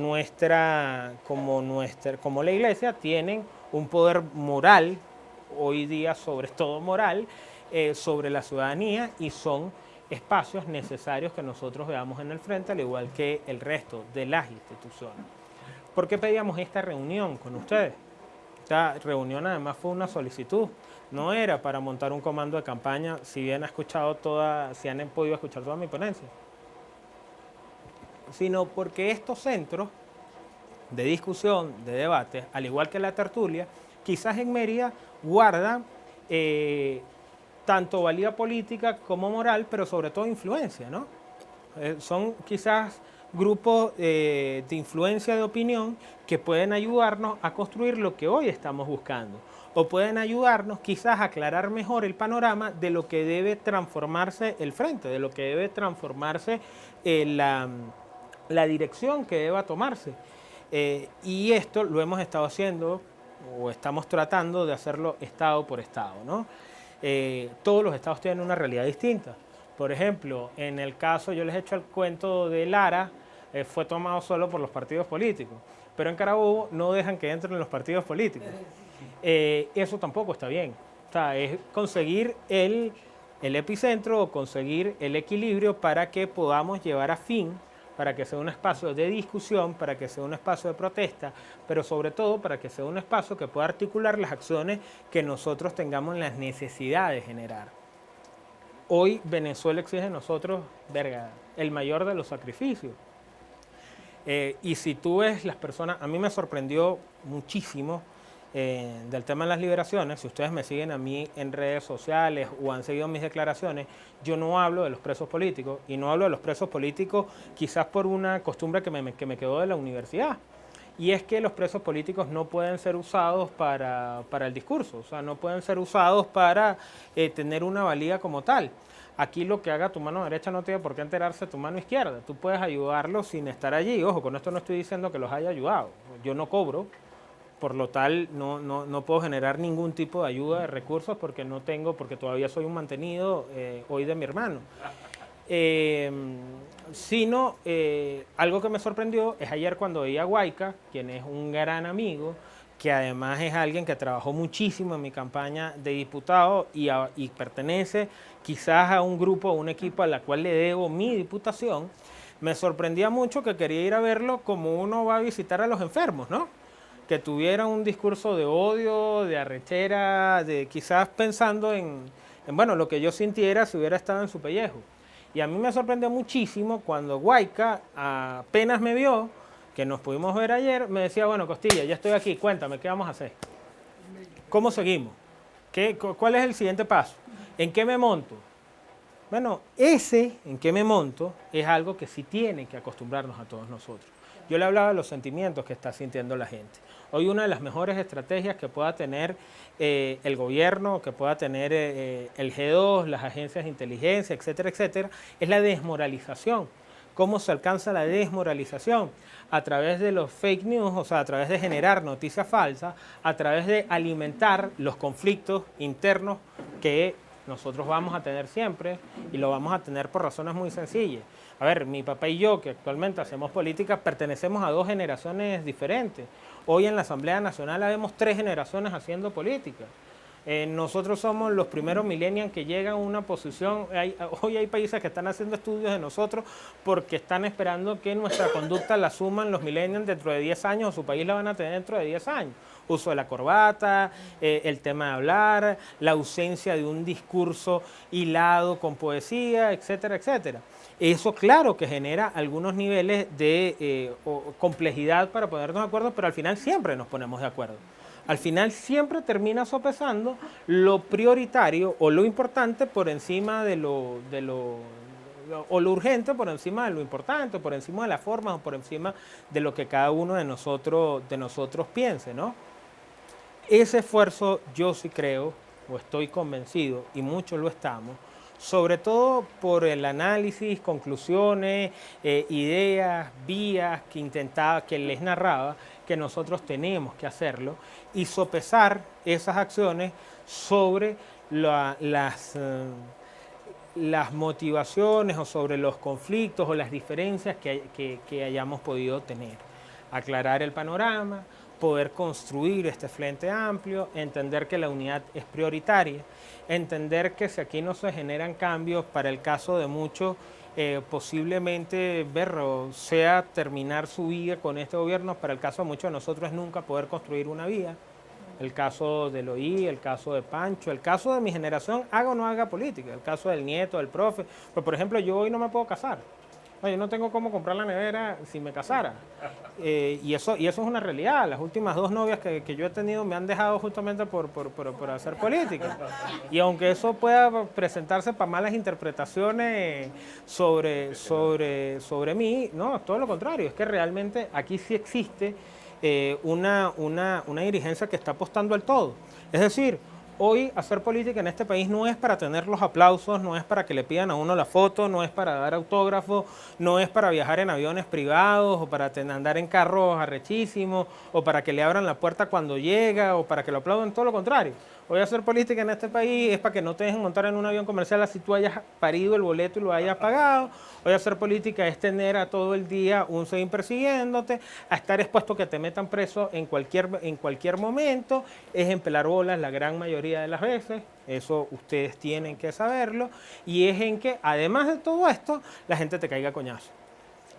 la iglesia tienen un poder moral, hoy día sobre todo moral, sobre la ciudadanía, y son espacios necesarios que nosotros veamos en el frente, al igual que el resto de las instituciones. ¿Por qué pedíamos esta reunión con ustedes? Esta reunión además fue una solicitud, no era para montar un comando de campaña, si han podido escuchar toda mi ponencia, sino porque estos centros de discusión, de debate, al igual que la tertulia, quizás en Mérida guardan tanto valía política como moral, pero sobre todo influencia, ¿no? Son quizás grupos de influencia de opinión que pueden ayudarnos a construir lo que hoy estamos buscando, o pueden ayudarnos quizás a aclarar mejor el panorama de lo que debe transformarse el frente, de lo que debe transformarse la dirección que deba tomarse. Y esto lo hemos estado haciendo, o estamos tratando de hacerlo estado por estado, ¿no? Todos los estados tienen una realidad distinta. Por ejemplo, en el caso, yo les he hecho el cuento de Lara, fue tomado solo por los partidos políticos, pero en Carabobo no dejan que entren los partidos políticos. Eso tampoco está bien. O sea, es conseguir el epicentro o conseguir el equilibrio para que podamos llevar a fin, para que sea un espacio de discusión, para que sea un espacio de protesta, pero sobre todo para que sea un espacio que pueda articular las acciones que nosotros tengamos la necesidad de generar. Hoy Venezuela exige de nosotros, el mayor de los sacrificios. Y si tú ves las personas, a mí me sorprendió muchísimo del tema de las liberaciones. Si ustedes me siguen a mí en redes sociales o han seguido mis declaraciones, yo no hablo de los presos políticos, y no hablo de los presos políticos quizás por una costumbre que me quedó de la universidad, y es que los presos políticos no pueden ser usados para el discurso, o sea, no pueden ser usados para tener una valía como tal. Aquí lo que haga tu mano derecha no tiene por qué enterarse de tu mano izquierda. Tú puedes ayudarlos sin estar allí. Ojo, con esto no estoy diciendo que los haya ayudado. Yo no cobro, por lo tal no puedo generar ningún tipo de ayuda de recursos porque todavía soy un mantenido hoy de mi hermano. Algo que me sorprendió es ayer cuando veía a Guayca, quien es un gran amigo, que además es alguien que trabajó muchísimo en mi campaña de diputado y pertenece quizás a un grupo, a un equipo a la cual le debo mi diputación. Me sorprendía mucho que quería ir a verlo como uno va a visitar a los enfermos, ¿no? Que tuviera un discurso de odio, de arrechera, de quizás pensando en lo que yo sintiera si hubiera estado en su pellejo. Y a mí me sorprendió muchísimo cuando Guayca apenas me vio, que nos pudimos ver ayer, me decía, bueno, Costilla, ya estoy aquí, cuéntame, ¿qué vamos a hacer? ¿Cómo seguimos? ¿Cuál es el siguiente paso? ¿En qué me monto? Bueno, en qué me monto es algo que sí tiene que acostumbrarnos a todos nosotros. Yo le hablaba de los sentimientos que está sintiendo la gente. Hoy una de las mejores estrategias que pueda tener el gobierno, que pueda tener el G2, las agencias de inteligencia, etcétera, etcétera, es la desmoralización. ¿Cómo se alcanza la desmoralización? A través de los fake news, o sea, a través de generar noticias falsas, a través de alimentar los conflictos internos que nosotros vamos a tener siempre, y lo vamos a tener por razones muy sencillas. A ver, mi papá y yo, que actualmente hacemos política, pertenecemos a dos generaciones diferentes. Hoy en la Asamblea Nacional habemos 3 generaciones haciendo política. Nosotros somos los primeros millennials que llegan a una posición. Hoy hay países que están haciendo estudios de nosotros porque están esperando que nuestra conducta la asuman los millennials dentro de 10 años, o su país la van a tener dentro de 10 años. Uso de la corbata, el tema de hablar, la ausencia de un discurso hilado con poesía, etcétera, etcétera. Eso claro que genera algunos niveles de complejidad para ponernos de acuerdo, pero al final siempre nos ponemos de acuerdo. Al final siempre termina sopesando lo prioritario o lo importante por encima de lo o lo urgente por encima de lo importante, por encima de las formas o por encima de lo que cada uno de nosotros piense, ¿no? Ese esfuerzo yo sí creo, o estoy convencido, y muchos lo estamos, sobre todo por el análisis, conclusiones, ideas, vías que les narraba, que nosotros tenemos que hacerlo y sopesar esas acciones sobre las motivaciones o sobre los conflictos o las diferencias que hayamos podido tener. Aclarar el panorama, poder construir este frente amplio, entender que la unidad es prioritaria, entender que si aquí no se generan cambios, para el caso de muchos, posiblemente sea terminar su vida con este gobierno, para el caso de muchos de nosotros es nunca poder construir una vida. El caso de Eloy, el caso de Pancho, el caso de mi generación, haga o no haga política, el caso del nieto, del profe. Pero, por ejemplo, yo hoy no me puedo casar. Yo no tengo cómo comprar la nevera si me casara. Y eso es una realidad. Las últimas 2 novias que yo he tenido me han dejado justamente por hacer política. Y aunque eso pueda presentarse para malas interpretaciones sobre mí, no, es todo lo contrario. Es que realmente aquí sí existe una dirigencia que está apostando al todo. Es decir, hoy hacer política en este país no es para tener los aplausos, no es para que le pidan a uno la foto, no es para dar autógrafos, no es para viajar en aviones privados o para andar en carros arrechísimos o para que le abran la puerta cuando llega o para que lo aplaudan, todo lo contrario. Hoy hacer política en este país es para que no te dejen montar en un avión comercial así tú hayas parido el boleto y lo hayas pagado. Hoy hacer política es tener a todo el día un SEBIN persiguiéndote, a estar expuesto a que te metan preso en cualquier momento, es empelar bolas la gran mayoría de las veces, eso ustedes tienen que saberlo, y es en que además de todo esto, la gente te caiga a coñazo.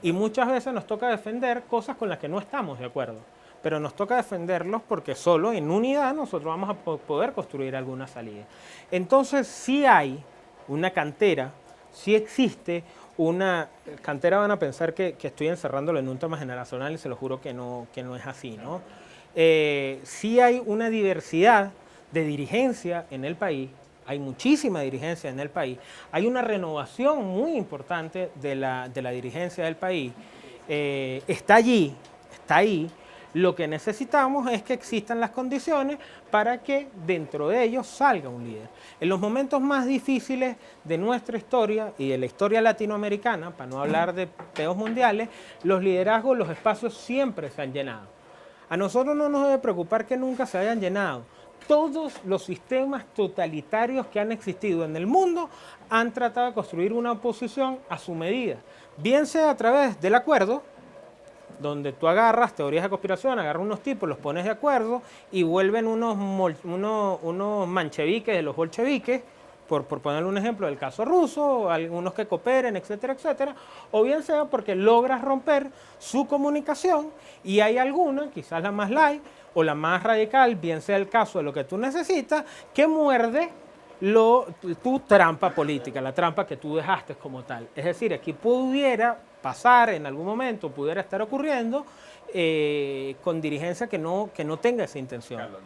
Y muchas veces nos toca defender cosas con las que no estamos de acuerdo, pero nos toca defenderlos porque solo en unidad nosotros vamos a poder construir alguna salida. Entonces sí hay una cantera, sí existe una cantera. Van a pensar que estoy encerrándolo en un tema generacional y se lo juro que no es así, ¿no? Sí hay una diversidad de dirigencia en el país, hay muchísima dirigencia en el país, hay una renovación muy importante de la dirigencia del país, está allí, está ahí. Lo que necesitamos es que existan las condiciones para que dentro de ellos salga un líder. En los momentos más difíciles de nuestra historia y de la historia latinoamericana, para no hablar de peos mundiales, los liderazgos, los espacios siempre se han llenado. A nosotros no nos debe preocupar que nunca se hayan llenado. Todos los sistemas totalitarios que han existido en el mundo han tratado de construir una oposición a su medida, bien sea a través del acuerdo, donde tú agarras teorías de conspiración, agarras unos tipos, los pones de acuerdo y vuelven unos mancheviques de los bolcheviques, por ponerle un ejemplo del caso ruso, algunos que cooperen, etcétera, etcétera, o bien sea porque logras romper su comunicación y hay alguna, quizás la más light o la más radical, bien sea el caso de lo que tú necesitas, que muerde tu trampa política, la trampa que tú dejaste como tal. Es decir, aquí pudiera pasar en algún momento, pudiera estar ocurriendo con dirigencia que no tenga esa intención. Carlos,